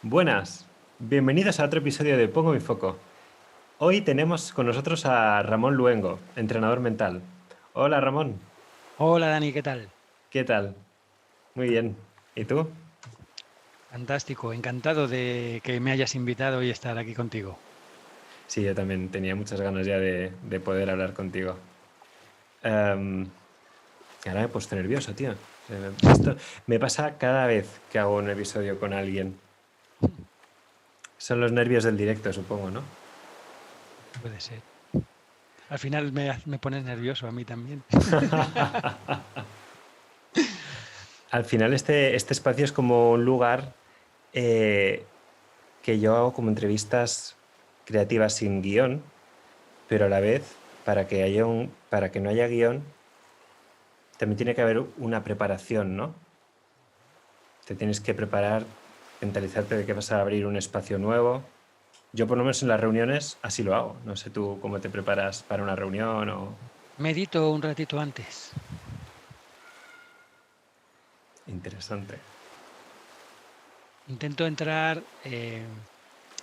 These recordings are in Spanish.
Buenas, bienvenidos a otro episodio de Pongo mi foco. Hoy tenemos con nosotros a Ramón Luengo, entrenador mental. Hola Ramón, Hola Dani, ¿qué tal? ¿qué tal? Muy bien. ¿Y tú? Fantástico, encantado de que me hayas invitado y estar aquí contigo. Sí, yo también tenía muchas ganas ya de poder hablar contigo. Em, Ahora me he puesto nervioso, tío. Esto me pasa cada vez que hago un episodio con alguien. Son los nervios del directo, supongo, ¿no? Puede ser. Al final me pones nervioso a mí también. Al final este espacio es como un lugar eh, que yo hago como entrevistas creativas sin guión, pero a la vez, para que no haya guión, también tiene que haber una preparación, ¿no? Te tienes que preparar, mentalizarte de que vas a abrir un espacio nuevo. Yo por lo menos en las reuniones así lo hago. No sé tú cómo te preparas para una reunión o... Medito un ratito antes. Interesante. Intento entrar.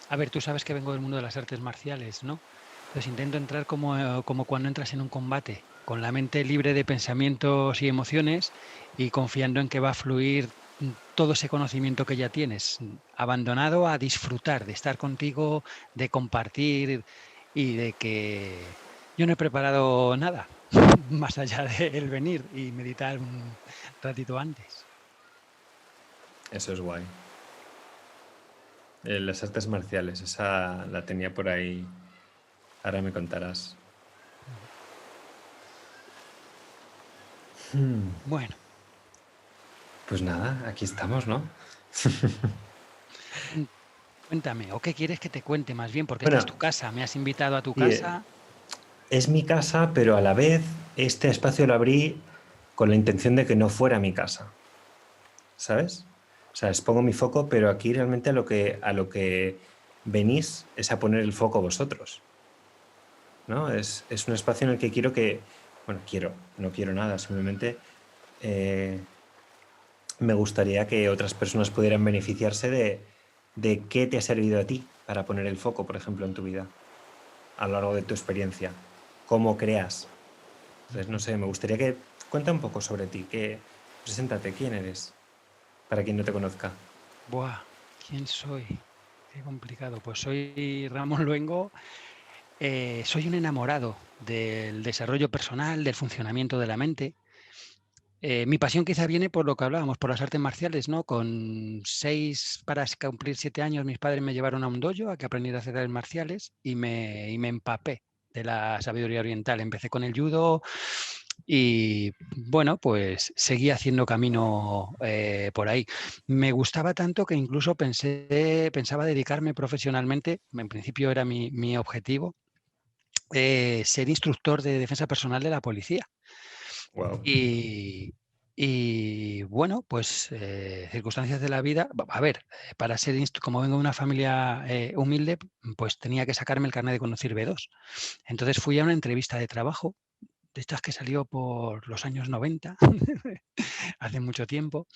A ver, tú sabes que vengo del mundo de las artes marciales, ¿no? Entonces intento entrar como cuando entras en un combate, con la mente libre de pensamientos y emociones y confiando en que va a fluir todo ese conocimiento que ya tienes, abandonado a disfrutar de estar contigo, de compartir y de que yo no he preparado nada más allá del venir y meditar un ratito antes. Eso es guay. Las artes marciales, esa la tenía por ahí. Ahora me contarás. Bueno, Pues nada, aquí estamos, ¿no? cuen- cuéntame, ¿o qué quieres que te cuente más bien? Porque esta es Bueno, tu casa, me has invitado a tu y, casa. es mi casa, pero a la vez este espacio lo abrí con la intención de que no fuera mi casa, ¿sabes? O sea, les pongo mi foco, pero aquí realmente a lo que venís es a poner el foco vosotros, ¿no? Es un espacio en el que no quiero nada, simplemente eh, me gustaría que otras personas pudieran beneficiarse de qué te ha servido a ti para poner el foco, por ejemplo, en tu vida, a lo largo de tu experiencia, cómo creas. Entonces, no sé, me gustaría que cuenta un poco sobre ti, preséntate, quién eres, para quien no te conozca. Buah, ¿quién soy? Qué complicado. Pues soy Ramón Luengo, soy un enamorado del desarrollo personal, del funcionamiento de la mente. Mi pasión quizá viene por lo que hablábamos, por las artes marciales, ¿no? Con 6, para cumplir 7 años, mis padres me llevaron a un dojo a que aprendiera a hacer artes marciales y me empapé de la sabiduría oriental. Empecé con el judo y, bueno, pues seguí haciendo camino por ahí. Me gustaba tanto que incluso pensaba dedicarme profesionalmente, en principio era mi objetivo, ser instructor de defensa personal de la policía. Wow. Y, y bueno, pues circunstancias de la vida. A ver, para ser, como vengo de una familia humilde, pues tenía que sacarme el carnet de conducir B2. Entonces fui a una entrevista de trabajo, de estas que salió por los años 90, hace mucho tiempo.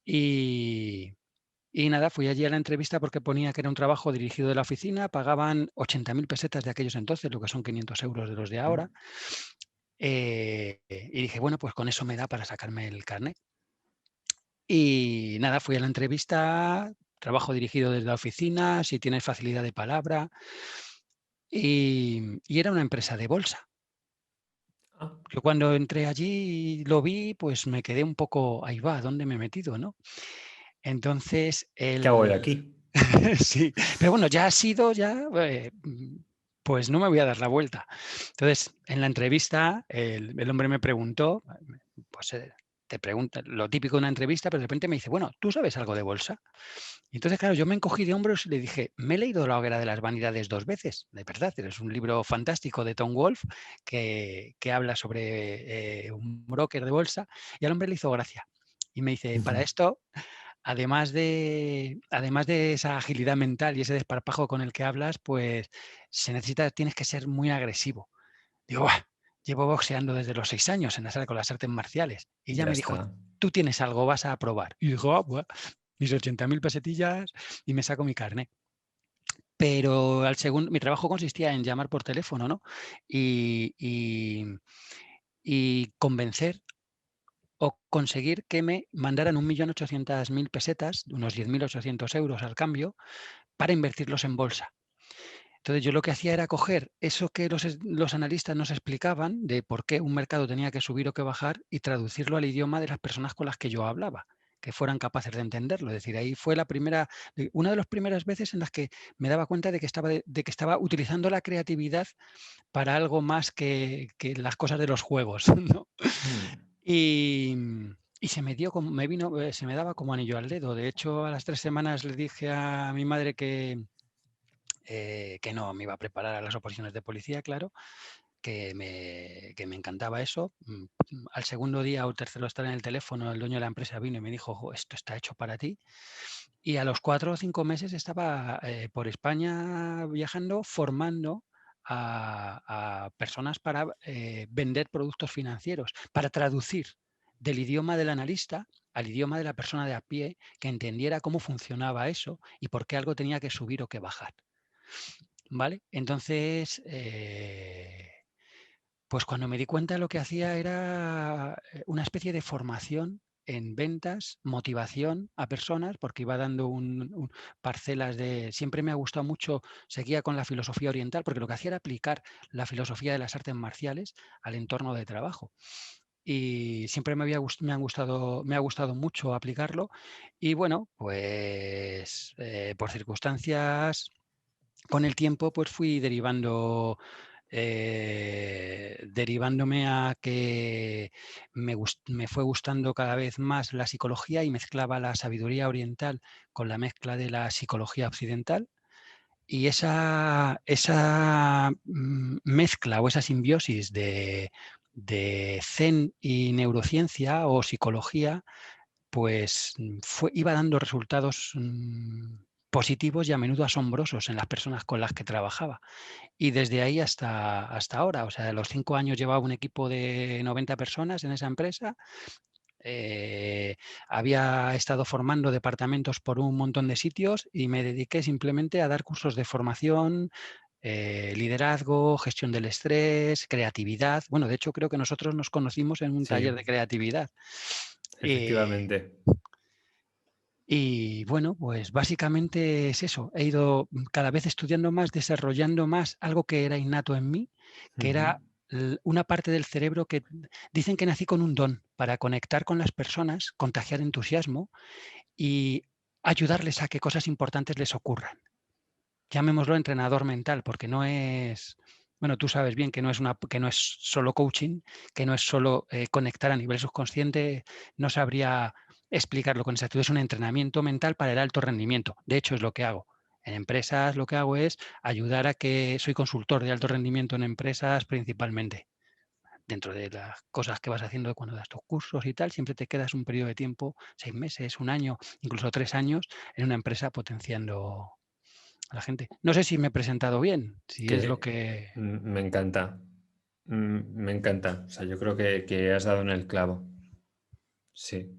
Y, y nada, fui allí a la entrevista porque ponía que era un trabajo dirigido de la oficina, pagaban 80.000 pesetas de aquellos entonces, lo que son 500 euros de los de ahora. Y dije, bueno, pues con eso me da para sacarme el carnet. Y nada, fui a la entrevista, trabajo dirigido desde la oficina, si tienes facilidad de palabra, y era una empresa de bolsa. Ah, Yo cuando entré allí y lo vi, pues me quedé un poco, ahí va, ¿dónde me he metido, no? Entonces, ¿qué hago yo aquí? sí, pero bueno, ya ha sido, pues no me voy a dar la vuelta. Entonces, en la entrevista, el hombre me preguntó, pues te pregunta lo típico de una entrevista, pero de repente me dice, bueno, ¿tú sabes algo de bolsa? Y entonces, claro, yo me encogí de hombros y le dije, me he leído La hoguera de las vanidades 2 veces, de verdad, es un libro fantástico de Tom Wolfe que habla sobre un broker de bolsa, y al hombre le hizo gracia. Y me dice, para esto, además de esa agilidad mental y ese desparpajo con el que hablas, pues tienes que ser muy agresivo. Digo, "Buah, llevo boxeando desde los 6 años en la sala con las artes marciales". Y ella Ya me dijo, está. tú tienes algo, vas a probar. Y dijo, "Ah, buah". mis 80.000 pesetillas y me saco mi carnet. Pero mi trabajo consistía en llamar por teléfono, ¿no? Y, y- y convencer o conseguir que me mandaran 1.800.000 pesetas, unos 10.800 euros al cambio, para invertirlos en bolsa. Entonces yo lo que hacía era coger eso que los analistas nos explicaban de por qué un mercado tenía que subir o que bajar y traducirlo al idioma de las personas con las que yo hablaba, que fueran capaces de entenderlo. Es decir, ahí fue una de las primeras veces en las que me daba cuenta de que estaba utilizando la creatividad para algo más que las cosas de los juegos, ¿no? Mm. Y, y se me daba como anillo al dedo. De hecho, a las 3 semanas le dije a mi madre que no me iba a preparar a las oposiciones de policía, claro, que me encantaba eso. Al segundo día o tercero estar en el teléfono, el dueño de la empresa vino y me dijo: "Jo, esto está hecho para ti". Y a los 4 o 5 meses estaba por España viajando, formando a personas para vender productos financieros, para traducir del idioma del analista al idioma de la persona de a pie, que entendiera cómo funcionaba eso y por qué algo tenía que subir o que bajar. ¿Vale? Entonces, pues cuando me di cuenta, lo que hacía era una especie de formación en ventas, motivación a personas, porque iba dando parcelas de... Siempre me ha gustado mucho, seguía con la filosofía oriental, porque lo que hacía era aplicar la filosofía de las artes marciales al entorno de trabajo. Y siempre me ha gustado mucho aplicarlo. Y bueno, pues por circunstancias, con el tiempo, pues fui derivándome a que me fue gustando cada vez más la psicología y mezclaba la sabiduría oriental con la mezcla de la psicología occidental. Y esa mezcla o esa simbiosis de Zen y neurociencia o psicología, pues iba dando resultados positivos y a menudo asombrosos en las personas con las que trabajaba. Y desde ahí hasta ahora, o sea, a los 5 años llevaba un equipo de 90 personas en esa empresa. Había estado formando departamentos por un montón de sitios y me dediqué simplemente a dar cursos de formación, liderazgo, gestión del estrés, creatividad. Bueno, de hecho creo que nosotros nos conocimos en un taller de Sí, creatividad. Eh, efectivamente. y bueno, pues básicamente es eso. He ido cada vez estudiando más, desarrollando más algo que era innato en mí, que Ujú. era una parte del cerebro que dicen que nací con un don para conectar con las personas, contagiar entusiasmo y ayudarles a que cosas importantes les ocurran. Llamémoslo entrenador mental, porque no es, bueno, tú sabes bien que que no es solo coaching, que no es solo conectar a nivel subconsciente. No sabría explicarlo con exactitud. Es un entrenamiento mental para el alto rendimiento. De hecho, es lo que hago. En empresas lo que hago es ayudar a que soy consultor de alto rendimiento en empresas principalmente. Dentro de las cosas que vas haciendo cuando das tus cursos y tal, siempre te quedas un periodo de tiempo, 6 meses, un año, incluso 3 años, en una empresa potenciando a la gente. No sé si me he presentado bien, si es lo Que que... me encanta. Me encanta. O sea, yo creo que has dado en el clavo. Sí.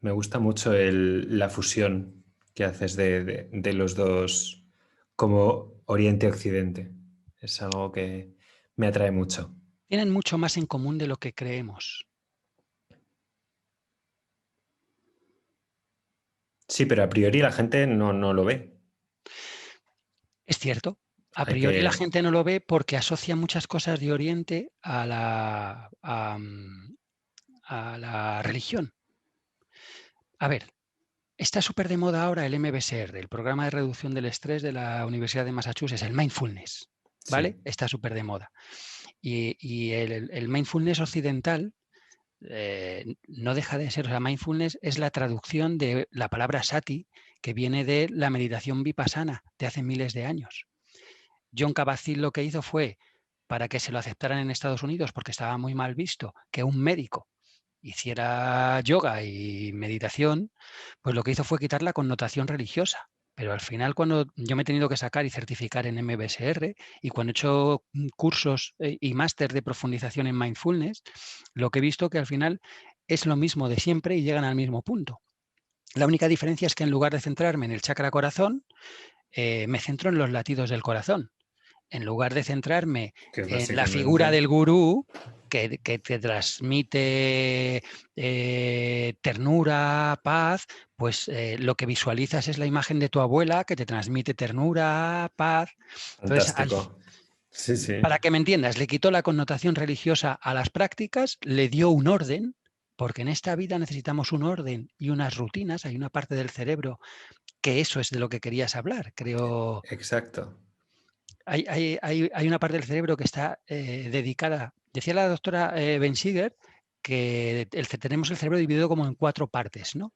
Me gusta mucho la fusión que haces de los dos como Oriente-Occidente. Es algo que me atrae mucho. Tienen mucho más en común de lo que creemos. Sí, pero a priori la gente no lo ve. Es cierto. A Hay priori la que... gente no lo ve porque asocia muchas cosas de Oriente a la religión. A ver, está súper de moda ahora el MBSR, el programa de reducción del estrés de la Universidad de Massachusetts, el mindfulness, ¿vale? Sí. Está súper de moda. Y el mindfulness occidental no deja de ser, o sea, mindfulness es la traducción de la palabra sati, que viene de la meditación vipassana de hace miles de años. John Kabat-Zinn lo que hizo fue, para que se lo aceptaran en Estados Unidos, porque estaba muy mal visto que un médico hiciera yoga y meditación, pues lo que hizo fue quitar la connotación religiosa. Pero al final, cuando yo me he tenido que sacar y certificar en MBSR y cuando he hecho cursos y máster de profundización en mindfulness, lo que he visto que al final es lo mismo de siempre y llegan al mismo punto. La única diferencia es que en lugar de centrarme en el chakra corazón, me centro en los latidos del corazón. En lugar de centrarme Que en la figura básicamente... del gurú que te transmite ternura, paz, pues lo que visualizas es la imagen de tu abuela que te transmite ternura, paz. Entonces, Fantástico. Sí, sí. para que me entiendas, le quitó la connotación religiosa a las prácticas, le dio un orden, porque en esta vida necesitamos un orden y unas rutinas. Hay una parte del cerebro que eso es de lo que querías hablar, creo. Exacto. Hay una parte del cerebro que está dedicada, decía la doctora Bensiger, que tenemos el cerebro dividido como en 4 partes, ¿no?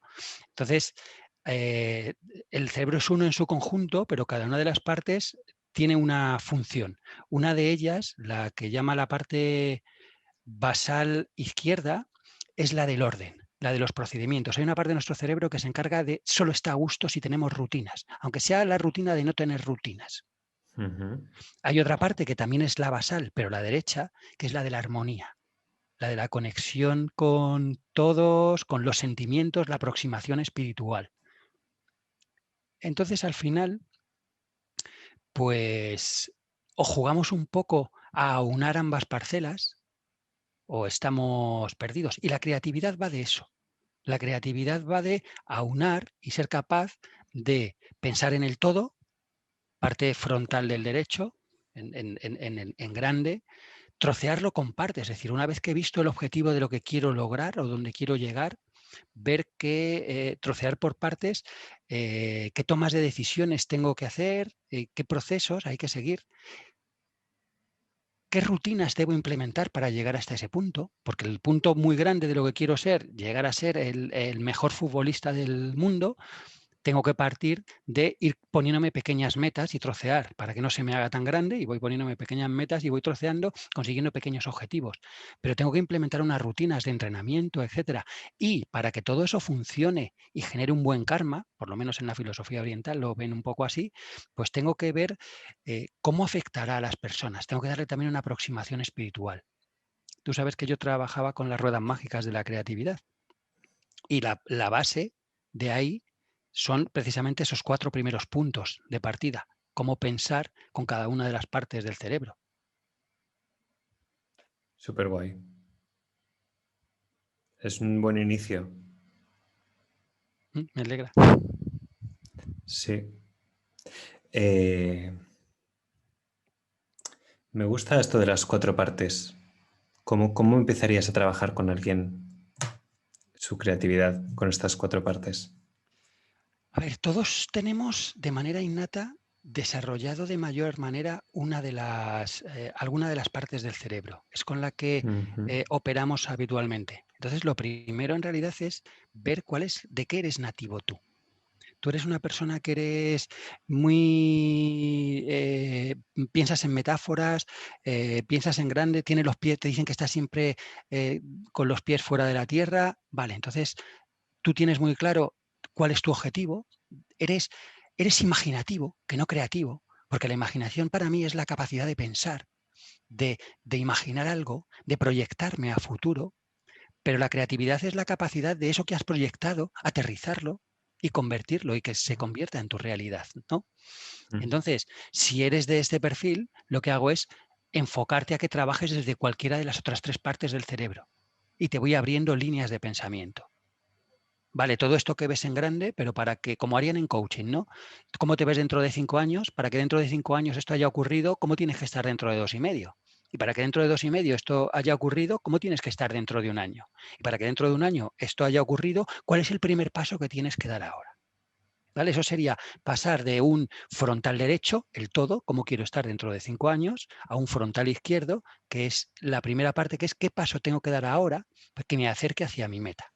Entonces, eh, el cerebro es uno en su conjunto, pero cada una de las partes tiene una función. Una de ellas, la que llama la parte basal izquierda, es la del orden, la de los procedimientos. Hay una parte de nuestro cerebro que se encarga de solo está a gusto si tenemos rutinas, aunque sea la rutina de no tener rutinas. Ujú. Hay otra parte que también es la basal, pero la derecha, que es la de la armonía, la de la conexión con todos, con los sentimientos, la aproximación espiritual. Entonces, al final, pues, o jugamos un poco a aunar ambas parcelas o estamos perdidos. Y la creatividad va de eso. La creatividad va de aunar y ser capaz de pensar en el todo, parte frontal del derecho, en grande, trocearlo con partes, es decir, una vez que he visto el objetivo de lo que quiero lograr o donde quiero llegar, ver qué, trocear por partes, qué tomas de decisiones tengo que hacer, qué procesos hay que seguir, qué rutinas debo implementar para llegar hasta ese punto, porque el punto muy grande de lo que quiero ser, llegar a ser el mejor futbolista del mundo, tengo que partir de ir poniéndome pequeñas metas y trocear para que no se me haga tan grande, y voy poniéndome pequeñas metas y voy troceando, consiguiendo pequeños objetivos. Pero tengo que implementar unas rutinas de entrenamiento, etcétera. Y para que todo eso funcione y genere un buen karma, por lo menos en la filosofía oriental lo ven un poco así, pues tengo que ver cómo afectará a las personas. Tengo que darle también una aproximación espiritual. Tú sabes que yo trabajaba con las ruedas mágicas de la creatividad y la base de ahí son precisamente esos 4 primeros puntos de partida, cómo pensar con cada una de las partes del cerebro. Súper guay. Es un buen inicio. Me alegra. Sí. Eh, Me gusta esto de las 4 partes. ¿Cómo empezarías a trabajar con alguien su creatividad con estas 4 partes? A ver, todos tenemos de manera innata desarrollado de mayor manera alguna de las partes del cerebro. Es con la que Ujú. operamos habitualmente. Entonces, lo primero en realidad es ver de qué eres nativo tú. Tú eres una persona que eres muy, piensas en metáforas, piensas en grande, tienes los pies, te dicen que estás siempre con los pies fuera de la tierra. Vale, entonces tú tienes muy claro cuál es tu objetivo. Eres, eres imaginativo, que no creativo, porque la imaginación para mí es la capacidad de pensar, de imaginar algo, de proyectarme a futuro, pero la creatividad es la capacidad de eso que has proyectado, aterrizarlo y convertirlo y que se convierta en tu realidad, ¿no? Mm. Entonces, si eres de este perfil, lo que hago es enfocarte a que trabajes desde cualquiera de las otras 3 partes del cerebro y te voy abriendo líneas de pensamiento. Vale, todo esto que ves en grande, pero para que, como harían en coaching, ¿no? ¿Cómo te ves dentro de 5 años? Para que dentro de 5 años esto haya ocurrido, ¿cómo tienes que estar dentro de 2,5? Y para que dentro de 2,5 esto haya ocurrido, ¿cómo tienes que estar dentro de un año? Y para que dentro de un año esto haya ocurrido, ¿cuál es el primer paso que tienes que dar ahora? ¿Vale? Eso sería pasar de un frontal derecho, el todo, cómo quiero estar dentro de 5 años, a un frontal izquierdo, que es la primera parte, que es qué paso tengo que dar ahora para que me acerque hacia mi meta.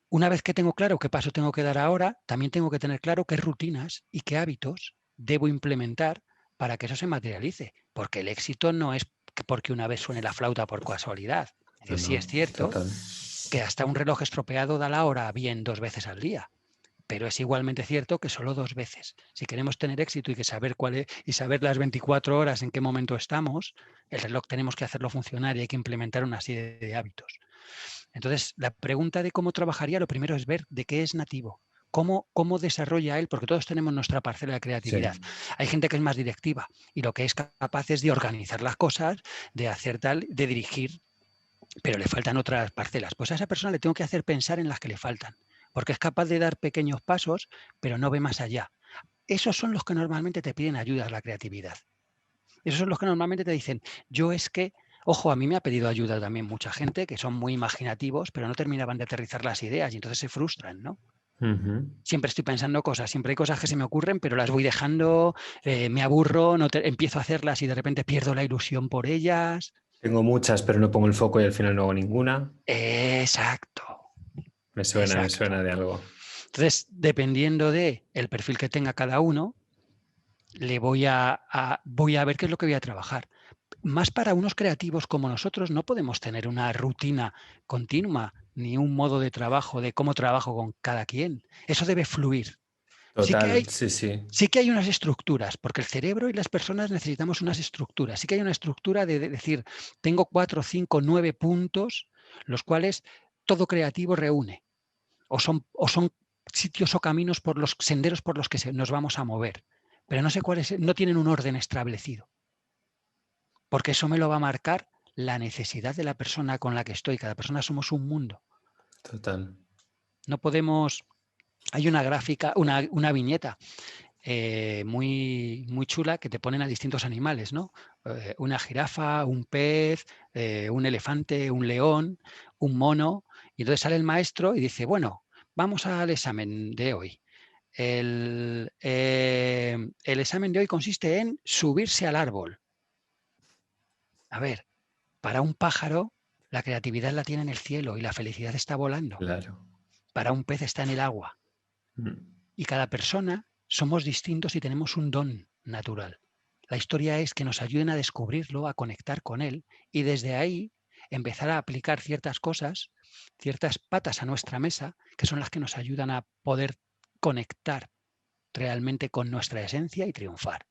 Una vez que tengo claro qué paso tengo que dar ahora, también tengo que tener claro qué rutinas y qué hábitos debo implementar para que eso se materialice. Porque el éxito no es porque una vez suene la flauta por casualidad. Es No, decir, sí no, es cierto total. que hasta un reloj estropeado da la hora bien 2 veces al día. Pero es igualmente cierto que solo 2 veces. Si queremos tener éxito y que saber cuál es, y saber las 24 horas en qué momento estamos, el reloj tenemos que hacerlo funcionar y hay que implementar una serie de hábitos. Entonces, la pregunta de cómo trabajaría, lo primero es ver de qué es nativo. Cómo desarrolla él? Porque todos tenemos nuestra parcela de creatividad. Sí, Hay gente que es más directiva y lo que es capaz es de organizar las cosas, de hacer tal, de dirigir, pero le faltan otras parcelas. Pues a esa persona le tengo que hacer pensar en las que le faltan, porque es capaz de dar pequeños pasos, pero no ve más allá. Esos son los que normalmente te piden ayuda a la creatividad. Esos son los que normalmente te dicen, yo es que, ojo, a mí me ha pedido ayuda también mucha gente que son muy imaginativos, pero no terminaban de aterrizar las ideas y entonces se frustran, ¿no? ujú. Siempre estoy pensando cosas, siempre hay cosas que se me ocurren, pero las voy dejando, me aburro, empiezo a hacerlas y de repente pierdo la ilusión por ellas. Tengo muchas, pero no pongo el foco y al final no hago ninguna. Exacto, Me exacto. suena de algo. Entonces, dependiendo de el perfil que tenga cada uno, le voy a ver qué es lo que voy a trabajar. Más para unos creativos como nosotros no podemos tener una rutina continua ni un modo de trabajo de cómo trabajo con cada quien. Eso debe fluir. Sí que Total, hay, sí, sí. sí que hay unas estructuras, porque el cerebro y las personas necesitamos unas estructuras. Sí que hay una estructura de decir, tengo 4, 5, 9 puntos, los cuales todo creativo reúne, o son sitios o caminos por los senderos por los que nos vamos a mover, pero no sé cuáles, no tienen un orden establecido, porque eso me lo va a marcar la necesidad de la persona con la que estoy. Cada persona somos un mundo. Total. No podemos. Hay una gráfica, una viñeta muy chula que te ponen a distintos animales, ¿no? Una jirafa, un pez, un elefante, un león, un mono. Y entonces sale el maestro y dice, bueno, vamos al examen de hoy. El examen de hoy consiste en subirse al árbol. A ver, para un pájaro, la creatividad la tiene en el cielo y la felicidad está volando. Claro. Para un pez está en el agua. Mm. Y cada persona somos distintos y tenemos un don natural. La historia es que nos ayuden a descubrirlo, a conectar con él y desde ahí empezar a aplicar ciertas cosas, ciertas patas a nuestra mesa, que son las que nos ayudan a poder conectar realmente con nuestra esencia y triunfar.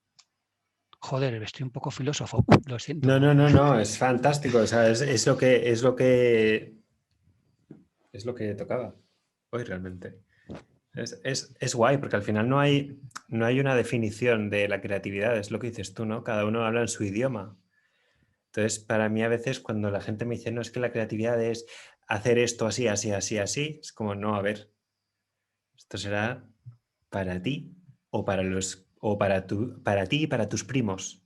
Joder, estoy un poco filósofo, lo No, siento. no, no, no, es fantástico. O sea, es lo que tocaba hoy realmente. Es guay, porque al final no hay una definición de la creatividad, es lo que dices tú, ¿no? Cada uno habla en su idioma. Entonces, para mí a veces cuando la gente me dice, no, es que la creatividad es hacer esto así, así, así, así, es como, no, a ver, esto será para ti o para ti y para tus primos.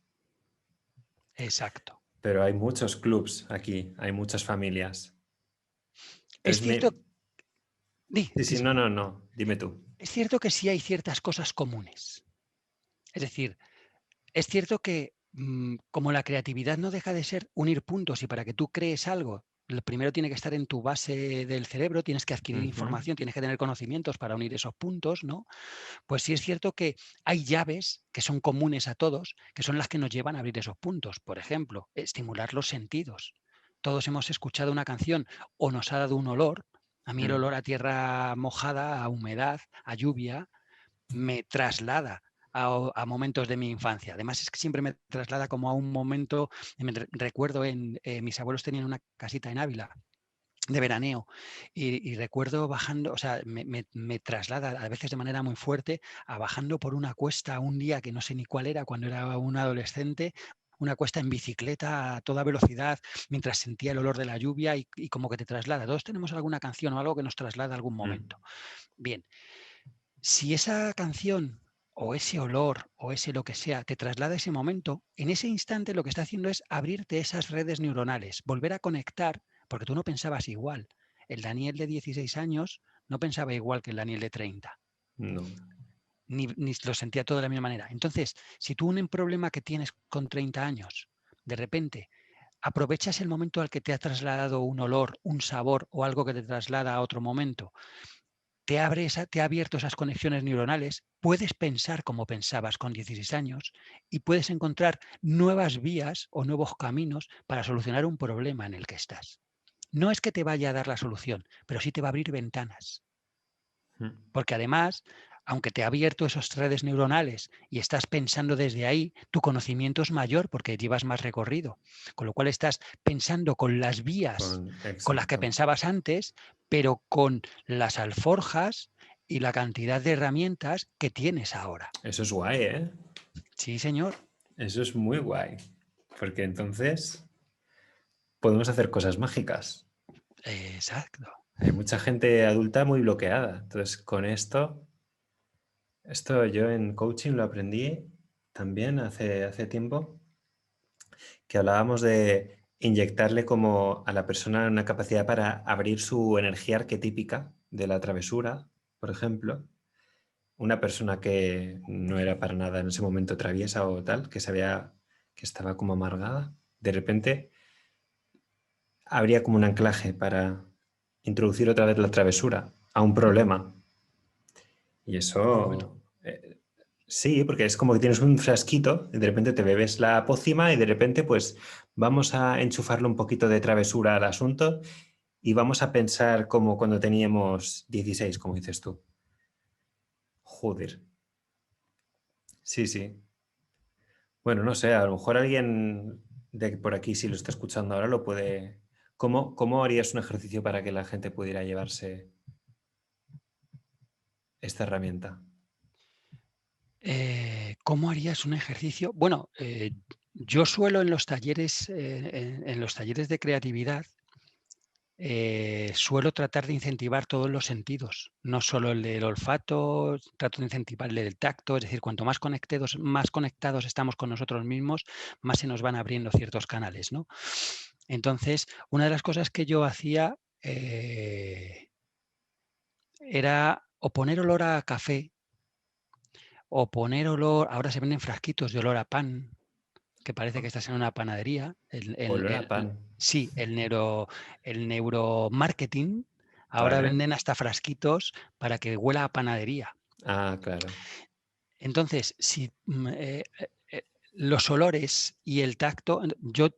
Exacto. Pero hay muchos clubs aquí, hay muchas familias. Es Entonces, cierto, sí, sí, sí, sí. no, no, no, dime tú. Es cierto que sí hay ciertas cosas comunes. Es decir, es cierto que como la creatividad no deja de ser unir puntos y para que tú crees algo, lo primero tiene que estar en tu base del cerebro, tienes que adquirir Ujú. información, tienes que tener conocimientos para unir esos puntos, ¿no? Pues sí es cierto que hay llaves que son comunes a todos, que son las que nos llevan a abrir esos puntos. Por ejemplo, estimular los sentidos. Todos hemos escuchado una canción o nos ha dado un olor. A mí el olor a tierra mojada, a humedad, a lluvia, me traslada a momentos de mi infancia. Además es que siempre me traslada como a un momento, recuerdo mis abuelos tenían una casita en Ávila de veraneo y recuerdo bajando, o sea, me traslada a veces de manera muy fuerte a bajando por una cuesta un día que no sé ni cuál era cuando era un adolescente, una cuesta en bicicleta a toda velocidad mientras sentía el olor de la lluvia y como que te traslada. Todos tenemos alguna canción o algo que nos traslada a algún momento. Bien, si esa canción o ese olor o ese lo que sea te traslada a ese momento, en ese instante lo que está haciendo es abrirte esas redes neuronales, volver a conectar, porque tú no pensabas igual. El Daniel de 16 años no pensaba igual que el Daniel de 30, No. ni lo sentía todo de la misma manera. Entonces, si tú un problema que tienes con 30 años, de repente aprovechas el momento al que te ha trasladado un olor, un sabor o algo que te traslada a otro momento, te ha abierto esas conexiones neuronales, puedes pensar como pensabas con 16 años y puedes encontrar nuevas vías o nuevos caminos para solucionar un problema en el que estás. No es que te vaya a dar la solución, pero sí te va a abrir ventanas. Porque además aunque te ha abierto esas redes neuronales y estás pensando desde ahí, tu conocimiento es mayor porque llevas más recorrido. Con lo cual estás pensando con las vías con las que Exacto. pensabas antes, pero con las alforjas y la cantidad de herramientas que tienes ahora. Eso es guay, ¿eh? Sí, señor. Eso es muy guay. Porque entonces podemos hacer cosas mágicas. Exacto. Hay mucha gente adulta muy bloqueada. Entonces, con esto yo en coaching lo aprendí también hace tiempo, que hablábamos de inyectarle como a la persona una capacidad para abrir su energía arquetípica de la travesura, por ejemplo. Una persona que no era para nada en ese momento traviesa o tal, que estaba como amargada, de repente habría como un anclaje para introducir otra vez la travesura a un problema. Y Muy bueno. eso, sí, porque es como que tienes un frasquito y de repente te bebes la pócima y de repente pues vamos a enchufarle un poquito de travesura al asunto y vamos a pensar como cuando teníamos 16, como dices tú. Joder. Sí, sí. Bueno, no sé, a lo mejor alguien de por aquí, si lo está escuchando ahora, lo puede... ¿Cómo harías un ejercicio para que la gente pudiera llevarse esta herramienta? ¿Cómo harías un ejercicio? Bueno, yo suelo en los talleres, en los talleres de creatividad, suelo tratar de incentivar todos los sentidos, no solo el del olfato, trato de incentivar el del tacto, es decir, cuanto más conectados estamos con nosotros mismos, más se nos van abriendo ciertos canales, ¿no? Entonces, una de las cosas que yo hacía era o poner olor a café, o poner olor, ahora se venden frasquitos de olor a pan, que parece que estás en una panadería. Olor a pan. Sí, el neuromarketing, ahora Vale. venden hasta frasquitos para que huela a panadería. Ah, claro. Entonces, si los olores y el tacto, yo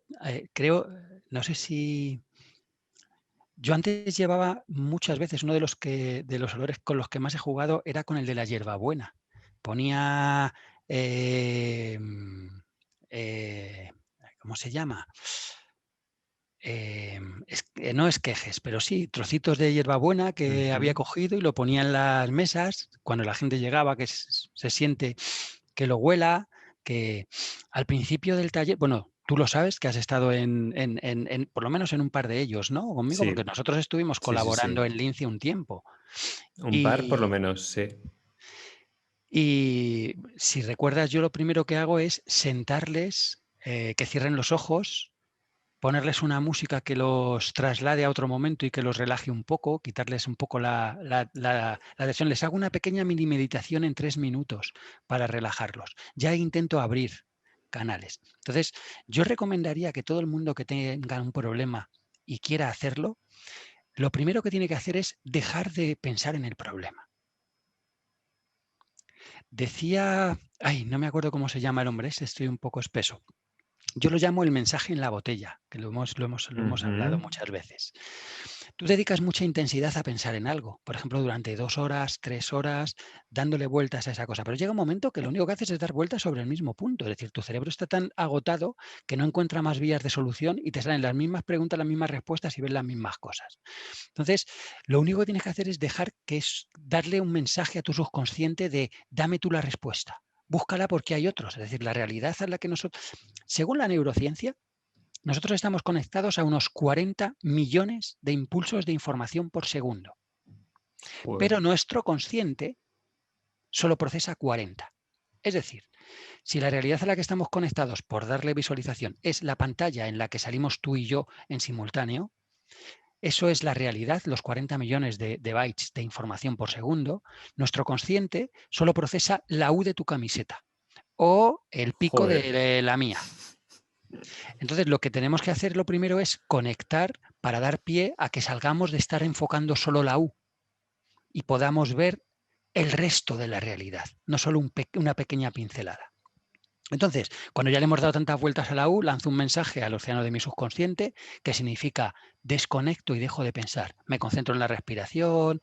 creo, no sé si... Yo antes llevaba muchas veces uno de los olores con los que más he jugado era con el de la hierbabuena. Ponía, eh, eh, ¿cómo se llama? No esquejes, pero sí, trocitos de hierbabuena que había Ujú. cogido y lo ponía en las mesas cuando la gente llegaba, que se siente que lo huela, que al principio del taller, bueno, tú lo sabes que has estado por lo menos en un par de ellos, ¿no? Conmigo, porque Sí, nosotros estuvimos sí, sí, colaborando sí. en Lince un tiempo. Un par por lo Y, menos, sí. y si recuerdas, yo lo primero que hago es sentarles, que cierren los ojos, ponerles una música que los traslade a otro momento y que los relaje un poco, quitarles un poco la tensión. Les hago una pequeña mini meditación en 3 minutos para relajarlos. Ya intento abrir canales. Entonces, yo recomendaría que todo el mundo que tenga un problema y quiera hacerlo, lo primero que tiene que hacer es dejar de pensar en el problema. Decía, ay, no me acuerdo cómo se llama el hombre, estoy un poco espeso. Yo lo llamo el mensaje en la botella, que lo hemos hablado Ujú. muchas veces. Tú dedicas mucha intensidad a pensar en algo, por ejemplo, durante 2 horas, 3 horas, dándole vueltas a esa cosa, pero llega un momento que lo único que haces es dar vueltas sobre el mismo punto, es decir, tu cerebro está tan agotado que no encuentra más vías de solución y te salen las mismas preguntas, las mismas respuestas y ves las mismas cosas. Entonces, lo único que tienes que hacer es dejar que es darle un mensaje a tu subconsciente de dame tú la respuesta. Búscala porque hay otros. Es decir, la realidad a la que nosotros, según la neurociencia, nosotros estamos conectados a unos 40 millones de impulsos de información por segundo, Joder. pero nuestro consciente solo procesa 40. Es decir, si la realidad a la que estamos conectados, por darle visualización, es la pantalla en la que salimos tú y yo en simultáneo, eso es la realidad, los 40 millones de bytes de información por segundo, nuestro consciente solo procesa la U de tu camiseta o el pico Joder. de la mía. Entonces, lo que tenemos que hacer lo primero es conectar para dar pie a que salgamos de estar enfocando solo la U y podamos ver el resto de la realidad, no solo una pequeña pincelada. Entonces, cuando ya le hemos dado tantas vueltas a la U, lanzo un mensaje al océano de mi subconsciente que significa desconecto y dejo de pensar. Me concentro en la respiración,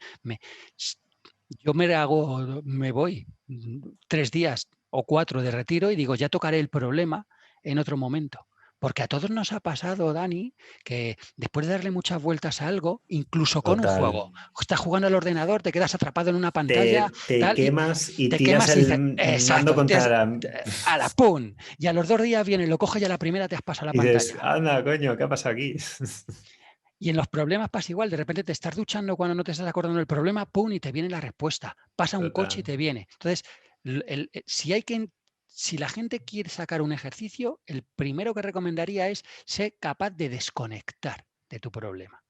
Yo me voy 3 días o 4 de retiro y digo, ya tocaré el problema en otro momento. Porque a todos nos ha pasado, Dani, que después de darle muchas vueltas a algo, incluso con un Total. juego, estás jugando al ordenador, te quedas atrapado en una pantalla, Te tal, y quemas y te tiras quemas y dices, el mando exacto, contra la... a la pum. Y a los 2 días viene, lo coges y a la primera te has pasado la Y dices, pantalla. anda, coño, ¿qué ha pasado aquí? Y en los problemas pasa igual, de repente te estás duchando cuando no te estás acordando del problema, ¡pum! Y te viene la respuesta. Pasa un coche y Total. te viene. Entonces, si la gente quiere sacar un ejercicio, el primero que recomendaría es ser capaz de desconectar de tu problema.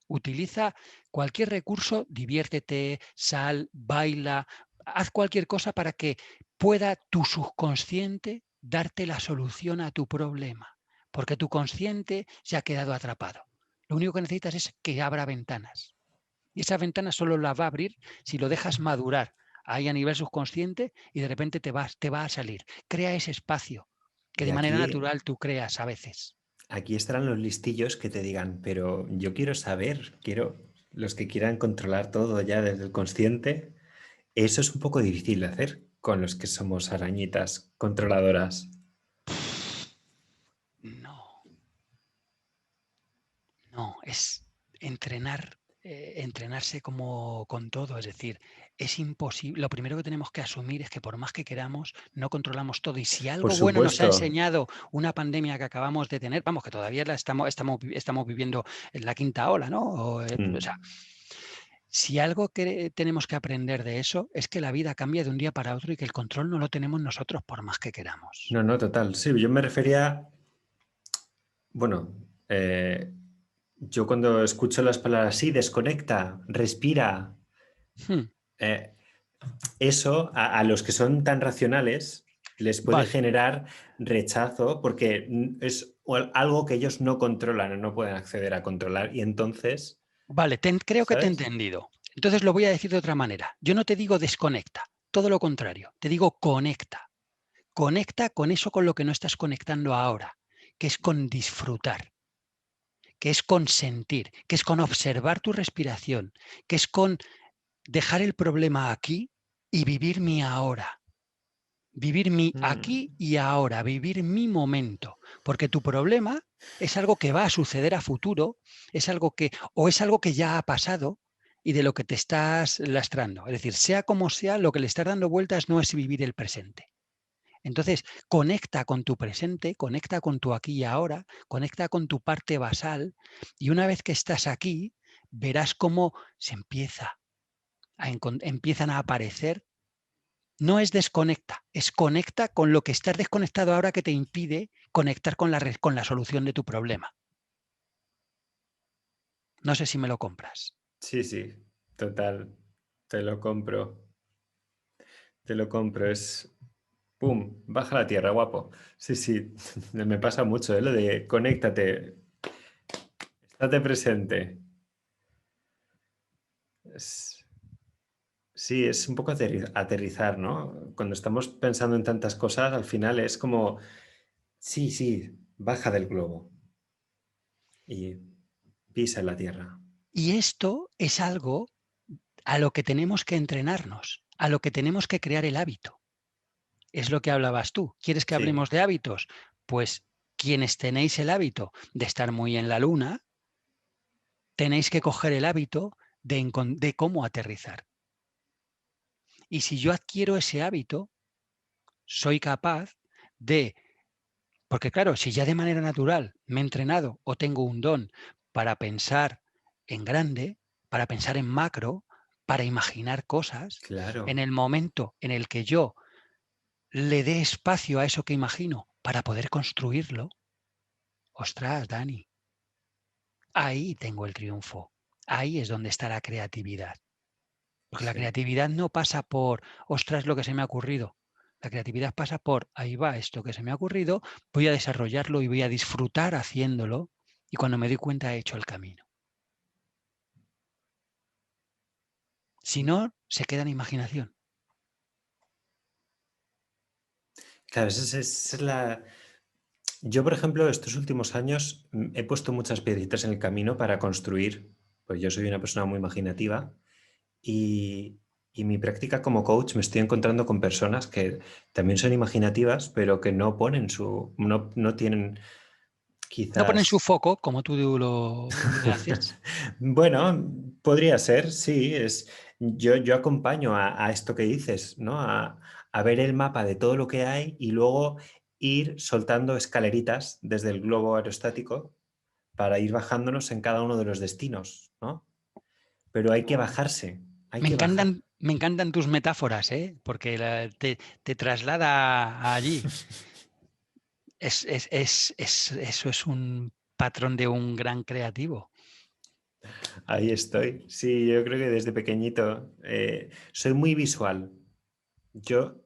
Utiliza cualquier recurso, diviértete, sal, baila, haz cualquier cosa para que pueda tu subconsciente darte la solución a tu problema, porque tu consciente se ha quedado atrapado. Lo único que necesitas es que abra ventanas. Y esa ventana solo la va a abrir si lo dejas madurar ahí a nivel subconsciente y de repente te va a salir. Crea ese espacio que Y de manera aquí, natural tú creas a veces. aquí estarán los listillos que te digan, pero yo quiero saber, quiero los que quieran controlar todo ya desde el consciente. Eso es un poco difícil de hacer con los que somos arañitas controladoras. No, no, es entrenar, entrenarse como con todo, es decir, es imposible. Lo primero que tenemos que asumir es que por más que queramos, no controlamos todo. Y si Por algo bueno nos ha supuesto. enseñado una pandemia que acabamos de tener, vamos, que todavía estamos viviendo en la quinta ola, ¿no? O sea, Mm. si algo que tenemos que aprender de eso es que la vida cambia de un día para otro y que el control no lo tenemos nosotros por más que queramos. No, no, total. Sí, yo me refería, bueno, yo cuando escucho las palabras así, desconecta, respira, Hmm, eh, eso a los que son tan racionales les puede vale, generar rechazo porque es algo que ellos no controlan o no pueden acceder a controlar y entonces, vale, creo que te he ¿sabes? entendido. Entonces lo voy a decir de otra manera. Yo no te digo desconecta, todo lo contrario, te digo conecta. Conecta con eso con lo que no estás conectando ahora, que es con disfrutar, que es con sentir, que es con observar tu respiración, que es con dejar el problema aquí y vivir mi ahora. Vivir mi aquí Mm, y ahora, vivir mi momento, porque tu problema es algo que va a suceder a futuro, es algo que o es algo que ya ha pasado y de lo que te estás lastrando. Es decir, sea como sea, lo que le estás dando vueltas no es vivir el presente. Entonces, conecta con tu presente, conecta con tu aquí y ahora, conecta con tu parte basal y una vez que estás aquí, verás cómo se empiezan a aparecer. No es desconecta, es conecta con lo que estás desconectado ahora que te impide conectar con con la solución de tu problema. No sé si me lo compras. sí, sí, total, te lo compro, te lo compro, es... ¡Pum! Baja la tierra, guapo. Sí, sí, me pasa mucho, ¿eh? Lo de conéctate, estate presente. Es- Sí, es un poco aterrizar, ¿no? Cuando estamos pensando en tantas cosas, al final es como, sí, sí, baja del globo y pisa en la tierra. Y esto es algo a lo que tenemos que entrenarnos, a lo que tenemos que crear el hábito. Es lo que hablabas tú. ¿Quieres que Sí, hablemos de hábitos? Pues quienes tenéis el hábito de estar muy en la luna, tenéis que coger el hábito de cómo aterrizar. Y si yo adquiero ese hábito, soy capaz de, porque claro, si ya de manera natural me he entrenado o tengo un don para pensar en grande, para pensar en macro, para imaginar cosas, en claro. el momento en el que yo le dé espacio a eso que imagino para poder construirlo, ostras, Dani, ahí tengo el triunfo. Ahí es donde está la creatividad. Porque la Sí. creatividad no pasa por, ostras, lo que se me ha ocurrido. La creatividad pasa por, ahí va esto que se me ha ocurrido, voy a desarrollarlo y voy a disfrutar haciéndolo. Y cuando me doy cuenta he hecho el camino. Si no, se queda en imaginación. Claro, esa es la... Yo, por ejemplo, estos últimos años he puesto muchas piedritas en el camino para construir, pues yo soy una persona muy imaginativa Y, y mi práctica como coach me estoy encontrando con personas que también son imaginativas, pero que no ponen no tienen No ponen su quizás... foco como tú le haces. Bueno, podría ser, sí. Yo acompaño a esto que dices, ¿no? A ver el mapa de todo lo que hay y luego ir soltando escaleritas desde el globo aerostático para ir bajándonos en cada uno de los destinos, ¿no? Pero hay que bajarse, hay que bajar. Me encantan tus metáforas, ¿eh? Porque te traslada allí. Eso es un patrón de un gran creativo. Ahí estoy. Sí, yo creo que desde pequeñito soy muy visual. Yo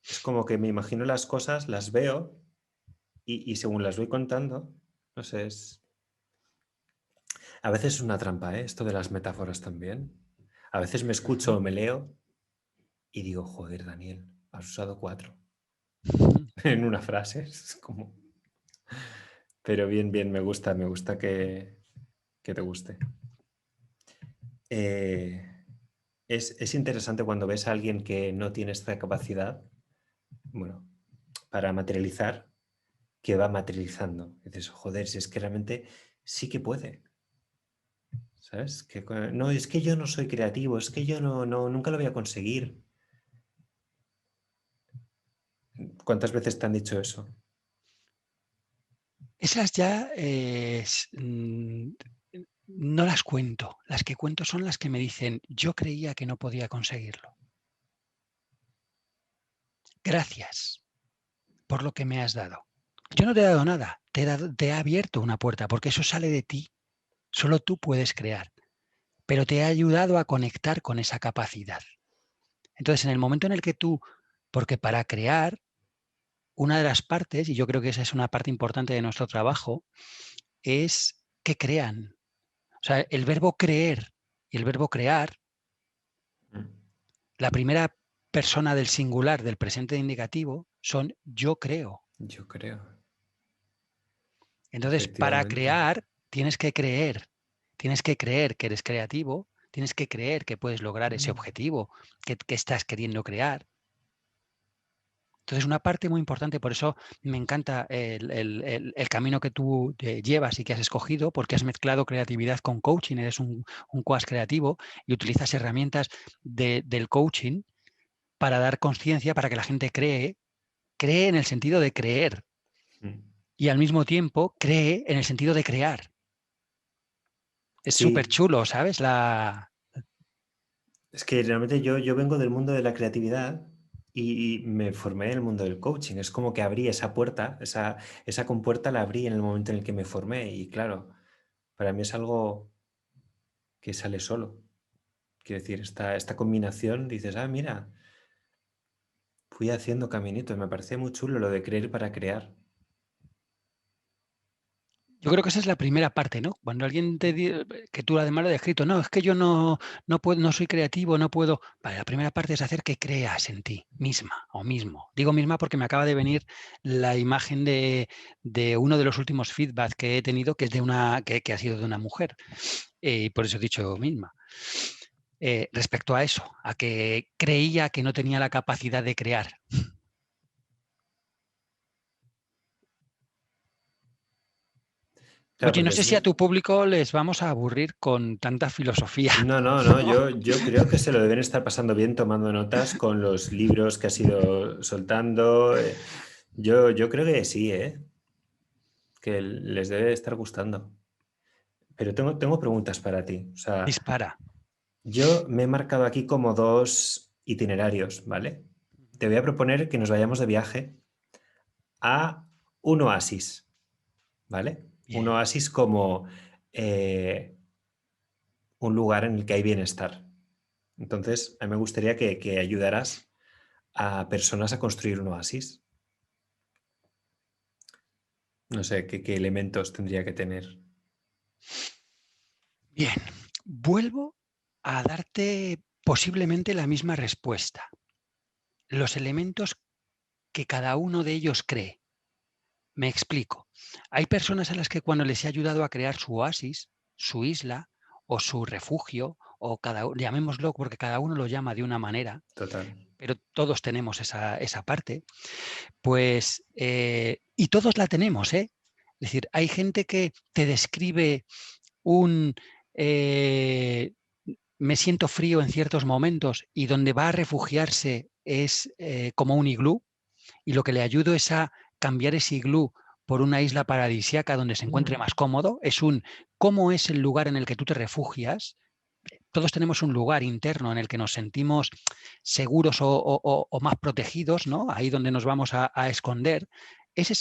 es como que me imagino las cosas, las veo y según las voy contando, no sé, a veces es una trampa, ¿eh? Esto de las metáforas también. A veces me escucho o me leo y digo, joder, Daniel, has usado 4 en una frase. Es como... Pero bien, bien, me gusta que te guste. Eh, es interesante cuando ves a alguien que no tiene esta capacidad, bueno, para materializar, que va materializando. Y dices, joder, si es que realmente sí que puede. ¿Sabes? No, es que yo no soy creativo, es que yo nunca lo voy a conseguir. ¿Cuántas veces te han dicho eso? Esas ya no las cuento. Las que cuento son las que me dicen, yo creía que no podía conseguirlo. Gracias por lo que me has dado. Yo no te he dado nada, te he abierto una puerta, porque eso sale de ti. Solo tú puedes crear, pero te he ayudado a conectar con esa capacidad. Entonces, en el momento en el que tú, porque para crear, una de las partes, y yo creo que esa es una parte importante de nuestro trabajo, es que crean. O sea, el verbo creer y el verbo crear, Mm. la primera persona del singular del presente indicativo son yo creo. Yo creo, Entonces, para efectivamente. crear, tienes que creer que eres creativo, tienes que creer que puedes lograr ese Mm. objetivo que estás queriendo crear. Entonces, una parte muy importante, por eso me encanta el camino que tú llevas y que has escogido, porque has mezclado creatividad con coaching, eres un coach creativo y utilizas herramientas del coaching para dar conciencia, para que la gente cree en el sentido de creer Mm. y al mismo tiempo cree en el sentido de crear. Es súper Sí, chulo, ¿sabes? es que realmente yo vengo del mundo de la creatividad y me formé en el mundo del coaching. Es como que abrí esa puerta, esa compuerta la abrí en el momento en el que me formé y claro, para mí es algo que sale solo. Quiero decir, esta combinación, dices, ah, mira, fui haciendo caminitos. Me parece muy chulo lo de creer para crear. Yo creo que esa es la primera parte, ¿no? Cuando alguien te dice que tú además lo has escrito, no, es que yo no puedo, no soy creativo, no puedo. Vale, la primera parte es hacer que creas en ti misma o mismo. Digo misma porque me acaba de venir la imagen de uno de los últimos feedback que he tenido, que es de que ha sido de una mujer. Y por eso he dicho misma. Respecto a eso, a que creía que no tenía la capacidad de crear. Claro, Oye, no porque sé si a tu público les vamos a aburrir con tanta filosofía. no, yo creo que se lo deben estar pasando bien tomando notas con los libros que has ido soltando. Yo creo que sí, ¿eh? Que les debe estar gustando. Pero tengo preguntas para ti. O sea, Dispara. yo me he marcado aquí como 2 itinerarios, ¿vale? Te voy a proponer que nos vayamos de viaje a un oasis, ¿vale? Un Bien. oasis como un lugar en el que hay bienestar. Entonces, a mí me gustaría que ayudaras a personas a construir un oasis. No sé qué elementos tendría que tener. Bien. Vuelvo a darte posiblemente la misma respuesta. Los elementos que cada uno de ellos cree. Me explico. Hay personas a las que cuando les he ayudado a crear su oasis, su isla o su refugio o llamémoslo porque cada uno lo llama de una manera, Total. pero todos tenemos esa parte, pues, y todos la tenemos, ¿eh? Es decir, hay gente que te describe un me siento frío en ciertos momentos y donde va a refugiarse es como un iglú y lo que le ayudo es a cambiar ese iglú por una isla paradisíaca donde se encuentre más cómodo. ¿Cómo es el lugar en el que tú te refugias? Todos tenemos un lugar interno en el que nos sentimos seguros o más protegidos, ¿no? Ahí donde nos vamos a esconder.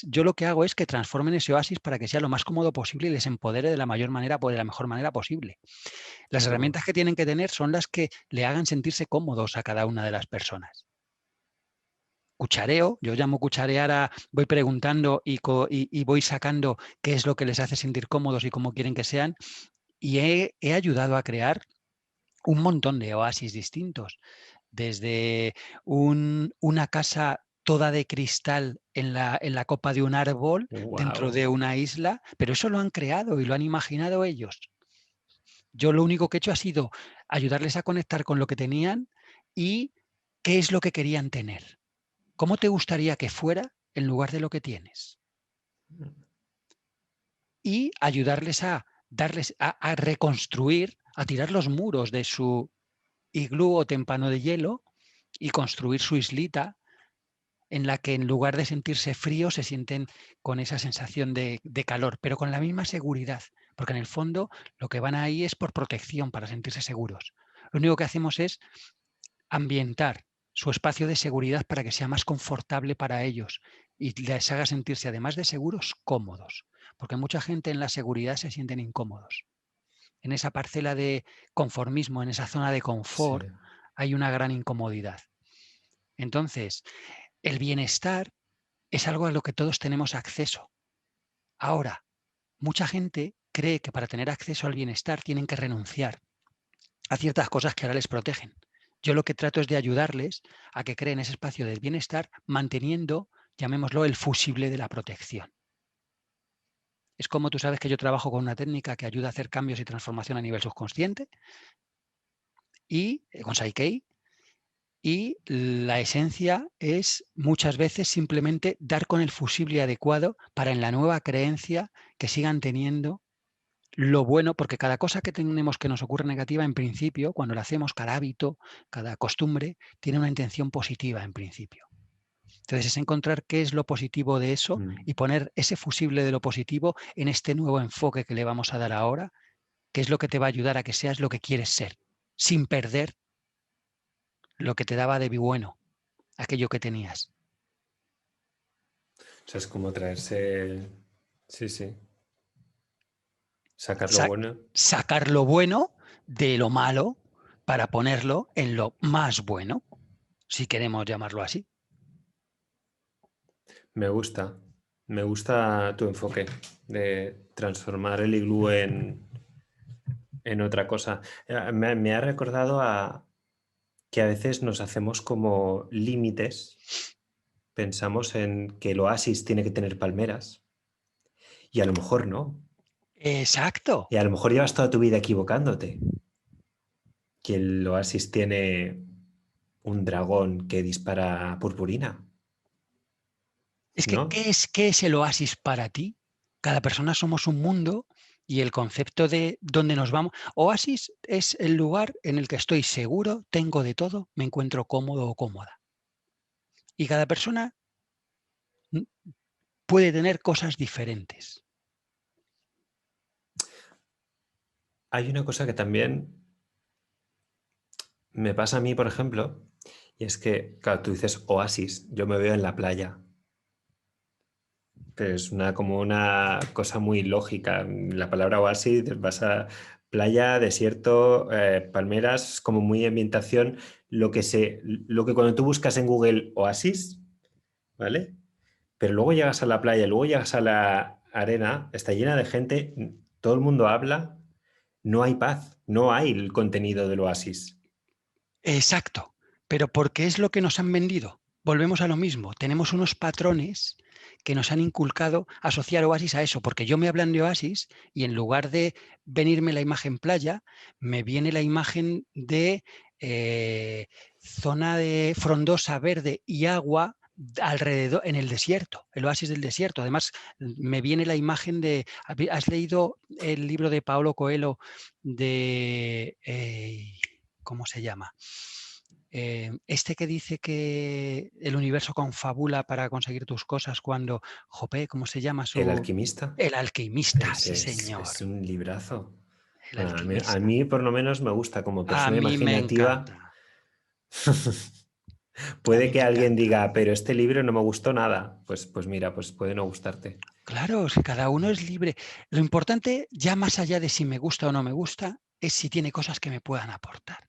Yo lo que hago es que transformen ese oasis para que sea lo más cómodo posible y les empodere de la mayor manera, de la mejor manera posible. Las Qué herramientas guay. que tienen que tener son las que le hagan sentirse cómodos a cada una de las personas. Cuchareo, yo llamo cucharear voy preguntando y voy sacando qué es lo que les hace sentir cómodos y cómo quieren que sean, y he ayudado a crear un montón de oasis distintos, desde una casa toda de cristal en la copa de un árbol dentro Wow. de una isla, pero eso lo han creado y lo han imaginado ellos. Yo lo único que he hecho ha sido ayudarles a conectar con lo que tenían y qué es lo que querían tener. ¿Cómo te gustaría que fuera en lugar de lo que tienes? Y ayudarles a darles a reconstruir, a tirar los muros de su iglú o témpano de hielo y construir su islita en la que en lugar de sentirse fríos se sienten con esa sensación de calor, pero con la misma seguridad, porque en el fondo lo que van ahí es por protección, para sentirse seguros. Lo único que hacemos es ambientar su espacio de seguridad para que sea más confortable para ellos y les haga sentirse, además de seguros, cómodos, porque mucha gente en la seguridad se sienten incómodos. En esa parcela de conformismo, en esa zona de Sí. confort, hay una gran incomodidad. Entonces, el bienestar es algo a lo que todos tenemos acceso. Ahora, mucha gente cree que para tener acceso al bienestar tienen que renunciar a ciertas cosas que ahora les protegen. Yo lo que trato es de ayudarles a que creen ese espacio del bienestar manteniendo, llamémoslo, el fusible de la protección. Es como tú sabes que yo trabajo con una técnica que ayuda a hacer cambios y transformación a nivel subconsciente y con Psyche. Y la esencia es muchas veces simplemente dar con el fusible adecuado para en la nueva creencia que sigan teniendo lo bueno, porque cada cosa que tenemos que nos ocurre negativa, en principio, cuando la hacemos, cada hábito, cada costumbre, tiene una intención positiva en principio. Entonces es encontrar qué es lo positivo de eso Mm. y poner ese fusible de lo positivo en este nuevo enfoque que le vamos a dar ahora, que es lo que te va a ayudar a que seas lo que quieres ser, sin perder lo que te daba de bueno, aquello que tenías. O sea, es como traerse. Sí, sí. Sacar lo Sa- bueno. Sacar lo bueno de lo malo para ponerlo en lo más bueno, si queremos llamarlo así. Me gusta. Me gusta tu enfoque de transformar el iglú en otra cosa. Me ha recordado a que a veces nos hacemos como límites. Pensamos en que el oasis tiene que tener palmeras y a lo mejor no. Exacto. Y a lo mejor llevas toda tu vida equivocándote. Que el oasis tiene un dragón que dispara purpurina, Es que, ¿no? ¿qué es el oasis para ti? Cada persona somos un mundo y el concepto de dónde nos vamos. Oasis es el lugar en el que estoy seguro, tengo de todo, me encuentro cómodo o cómoda. Y cada persona mm, puede tener cosas diferentes. Hay una cosa que también me pasa a mí, por ejemplo, y es que, claro, tú dices oasis, yo me veo en la playa, pero es como una cosa muy lógica. La palabra oasis, vas a playa, desierto, palmeras, como muy ambientación, lo que cuando tú buscas en Google oasis, ¿vale? Pero luego llegas a la playa, luego llegas a la arena, está llena de gente, todo el mundo habla, no hay paz, no hay el contenido del oasis. Exacto. Pero porque es lo que nos han vendido. Volvemos a lo mismo. Tenemos unos patrones que nos han inculcado asociar oasis a eso, porque yo me hablan de oasis y en lugar de venirme la imagen playa, me viene la imagen de zona de frondosa, verde y agua alrededor, en el desierto, el oasis del desierto. Además, me viene la imagen de... ¿Has leído el libro de Paulo Coelho de... ¿cómo se llama? Este que dice que el universo confabula para conseguir tus cosas cuando, jope, ¿cómo se llama ¿El su...? alquimista? El alquimista, sí Ese señor, es un librazo. el Bueno, a alquimista. mí por lo menos me gusta como A persona mí me imaginativa. encanta, a Puede mí que me alguien encanta. diga, pero este libro no me gustó nada. Pues mira, pues puede no gustarte. Claro, si cada uno es libre. Lo importante, ya más allá de si me gusta o no me gusta, es si tiene cosas que me puedan aportar.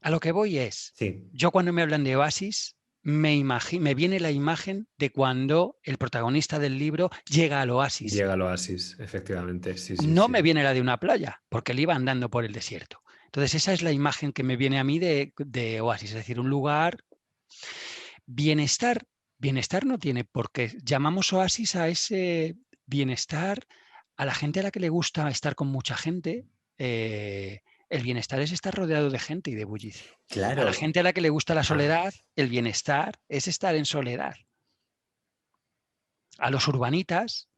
A lo que voy es, Sí, yo cuando me hablan de oasis, me viene la imagen de cuando el protagonista del libro llega al oasis. llega al oasis, efectivamente. Sí, sí, No me sí. viene la de una playa, porque él iba andando por el desierto. Entonces esa es la imagen que me viene a mí de oasis, es decir, un lugar bienestar. Bienestar no tiene por qué. Llamamos oasis a ese bienestar, a la gente a la que le gusta estar con mucha gente. El bienestar es estar rodeado de gente y de bullicio. A la Claro. gente a la que le gusta la Ah, soledad, el bienestar es estar en soledad. A los urbanitas,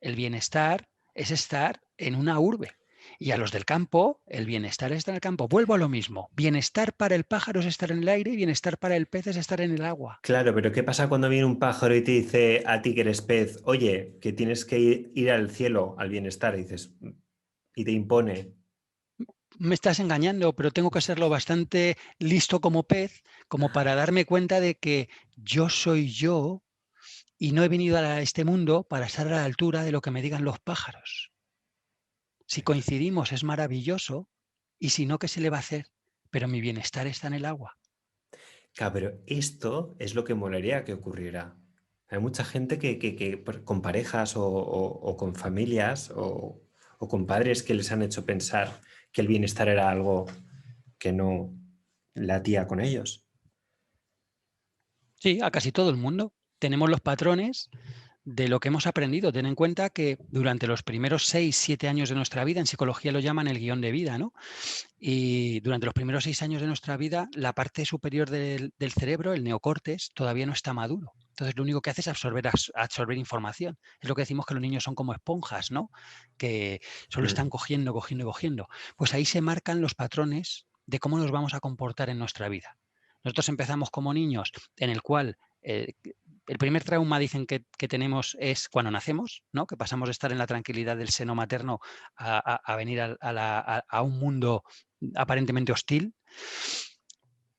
el bienestar es estar en una urbe. Y a los del campo, el bienestar es estar en el campo. Vuelvo a lo mismo. Bienestar para el pájaro es estar en el aire y bienestar para el pez es estar en el agua. claro, pero ¿qué pasa cuando viene un pájaro y te dice a ti que eres pez, oye, que tienes que ir al cielo, al bienestar? Y dices, y te impone. Me estás engañando, pero tengo que serlo bastante listo como pez, como para darme cuenta de que yo soy yo y no he venido a este mundo para estar a la altura de lo que me digan los pájaros. Si coincidimos es maravilloso y si no, ¿qué se le va a hacer? Pero mi bienestar está en el agua. Claro, pero esto es lo que molaría que ocurriera. Hay mucha gente con parejas o con familias o con padres que les han hecho pensar que el bienestar era algo que no latía con ellos. Sí, a casi todo el mundo. Tenemos los patrones de lo que hemos aprendido. Ten en cuenta que durante los primeros 6, 7 años de nuestra vida, en psicología lo llaman el guión de vida, ¿no? Y durante los primeros 6 años de nuestra vida, la parte superior del cerebro, el neocortes, todavía no está maduro. Entonces, lo único que hace es absorber información. Es lo que decimos que los niños son como esponjas, ¿no? Que solo están Mm. cogiendo, cogiendo, cogiendo. Pues ahí se marcan los patrones de cómo nos vamos a comportar en nuestra vida. Nosotros empezamos como niños en el cual el primer trauma, dicen que tenemos es cuando nacemos, ¿no? Que pasamos de estar en la tranquilidad del seno materno a venir a un mundo aparentemente hostil.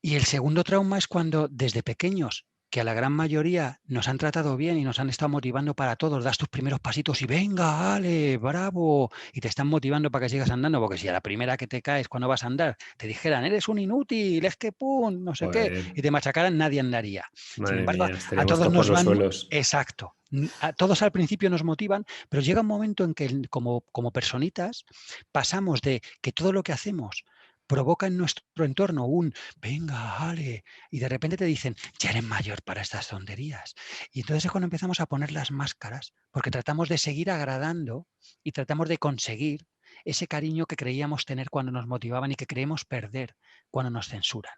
Y el segundo trauma es cuando desde pequeños, que a la gran mayoría nos han tratado bien y nos han estado motivando para todos, das tus primeros pasitos y venga, Ale, bravo, y te están motivando para que sigas andando, porque si a la primera que te caes cuando vas a andar te dijeran, eres un inútil, es que pum, no sé qué, Joder, y te machacaran, nadie andaría. Sin madre embargo, mía, a estaríamos todos todos por nos los van, suelos. exacto, a todos al principio nos motivan, pero llega un momento en que como personitas pasamos de que todo lo que hacemos provoca en nuestro entorno un venga, Ale, y de repente te dicen, ya eres mayor para estas tonterías. Y entonces es cuando empezamos a poner las máscaras, porque tratamos de seguir agradando y tratamos de conseguir ese cariño que creíamos tener cuando nos motivaban y que creemos perder cuando nos censuran.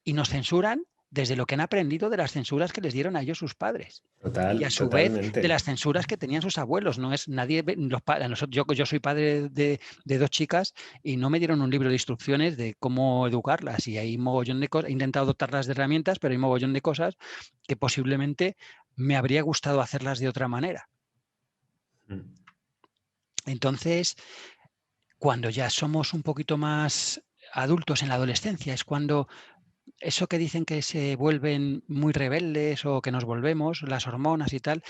Y nos censuran desde lo que han aprendido de las censuras que les dieron a ellos sus padres. Y a Total, su vez de totalmente. las censuras que tenían sus abuelos. No es nadie, yo soy padre de dos chicas y no me dieron un libro de instrucciones de cómo educarlas. Y hay mogollón de cosas, he intentado dotarlas de herramientas, pero hay mogollón de cosas que posiblemente me habría gustado hacerlas de otra manera. Mm. Entonces, cuando ya somos un poquito más adultos en la adolescencia, es cuando eso que dicen que se vuelven muy rebeldes o que nos volvemos, las hormonas y tal,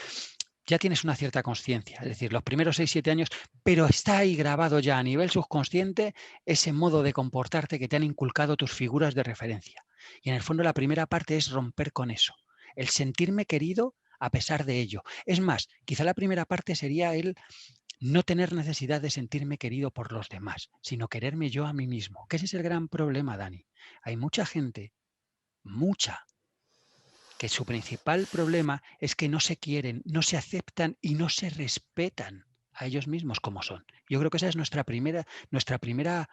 ya tienes una cierta conciencia. Es decir, los primeros 6 7 años, pero está ahí grabado ya a nivel subconsciente ese modo de comportarte que te han inculcado tus figuras de referencia. Y en el fondo la primera parte es romper con eso, el sentirme querido a pesar de ello. Es más, quizá la primera parte sería el no tener necesidad de sentirme querido por los demás, sino quererme yo a mí mismo. Que ese es el gran problema, Dani. Hay mucha gente, mucha, que su principal problema es que no se quieren, no se aceptan y no se respetan a ellos mismos como son. Yo creo que esa es nuestra primera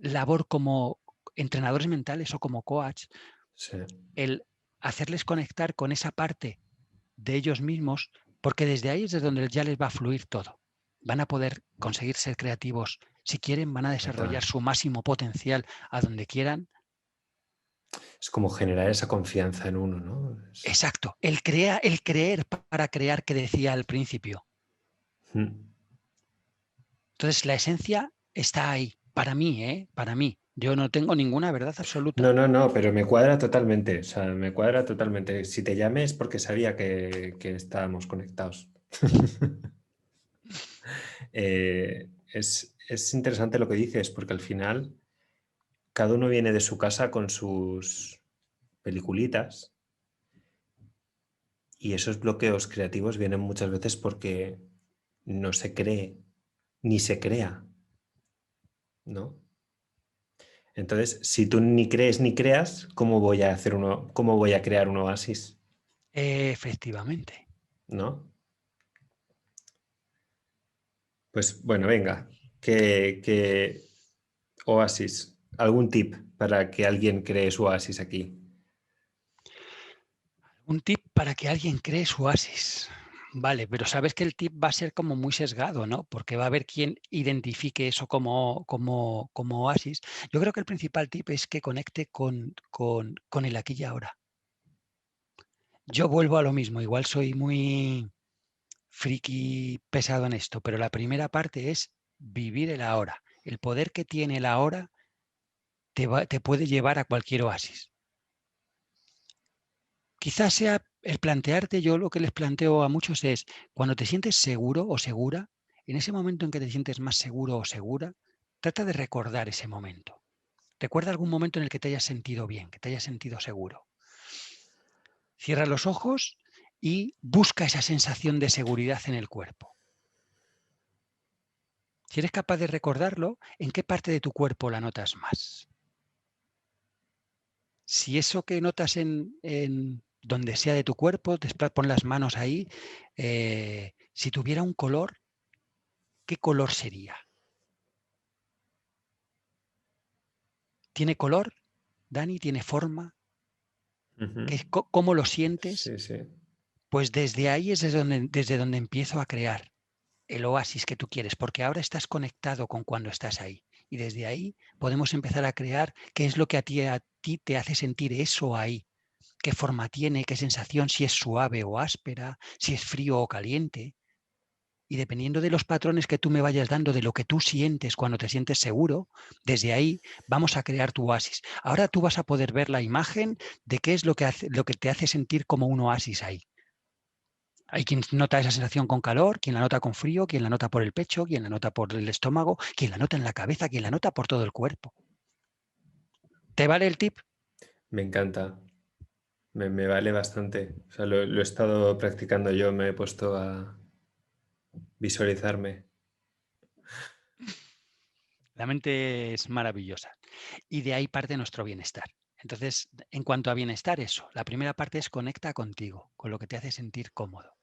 labor como entrenadores mentales o como coach, Sí. el hacerles conectar con esa parte de ellos mismos, porque desde ahí es de donde ya les va a fluir todo. Van a poder conseguir ser creativos. Si quieren, van a Total. desarrollar su máximo potencial a donde quieran. Es como generar esa confianza en uno, ¿no? Exacto, el creer para crear que decía al principio. Mm. Entonces, la esencia está ahí, para mí, ¿eh? Para mí. Yo no tengo ninguna verdad No, absoluta. no, no, pero me cuadra totalmente. O sea, me cuadra totalmente. Si te llamé es porque sabía que estábamos conectados. Es interesante lo que dices, porque al final cada uno viene de su casa con sus peliculitas y esos bloqueos creativos vienen muchas veces porque no se cree ni se crea, ¿no? Entonces, si tú ni crees ni creas, cómo voy a crear un oasis? Efectivamente. ¿No? Pues bueno, venga, que oasis, algún tip para que alguien cree su oasis aquí. Un tip para que alguien cree su oasis. Vale, pero sabes que el tip va a ser como muy sesgado, ¿no? Porque va a haber quien identifique eso como oasis. Yo creo que el principal tip es que conecte con el aquí y ahora. Yo vuelvo a lo mismo, igual soy muy friki pesado en esto, pero la primera parte es vivir el ahora. El poder que tiene el ahora te puede llevar a cualquier oasis. Quizás sea el plantearte, yo lo que les planteo a muchos es, cuando te sientes seguro o segura, en ese momento en que te sientes más seguro o segura, trata de recordar ese momento. Recuerda algún momento en el que te hayas sentido bien, que te hayas sentido seguro. Cierra los ojos y busca esa sensación de seguridad en el cuerpo. Si eres capaz de recordarlo, ¿en qué parte de tu cuerpo la notas más? Si eso que notas en donde sea de tu cuerpo, pon las manos ahí, si tuviera un color, ¿qué color sería? ¿Tiene color, Dani? ¿Tiene forma? Ujú. ¿Cómo lo sientes? Sí, sí. Pues desde ahí es desde donde empiezo a crear el oasis que tú quieres, porque ahora estás conectado con cuando estás ahí. Y desde ahí podemos empezar a crear qué es lo que a ti te hace sentir eso ahí, qué forma tiene, qué sensación, si es suave o áspera, si es frío o caliente. Y dependiendo de los patrones que tú me vayas dando, de lo que tú sientes cuando te sientes seguro, desde ahí vamos a crear tu oasis. Ahora tú vas a poder ver la imagen de qué es lo que te hace sentir como un oasis ahí. Hay quien nota esa sensación con calor, quien la nota con frío, quien la nota por el pecho, quien la nota por el estómago, quien la nota en la cabeza, quien la nota por todo el cuerpo. ¿Te vale el tip? Me encanta. Me vale bastante. O sea, lo he estado practicando yo, me he puesto a visualizarme. La mente es maravillosa y de ahí parte nuestro bienestar. Entonces, en cuanto a bienestar, eso. La primera parte es conecta contigo, con lo que te hace sentir cómodo.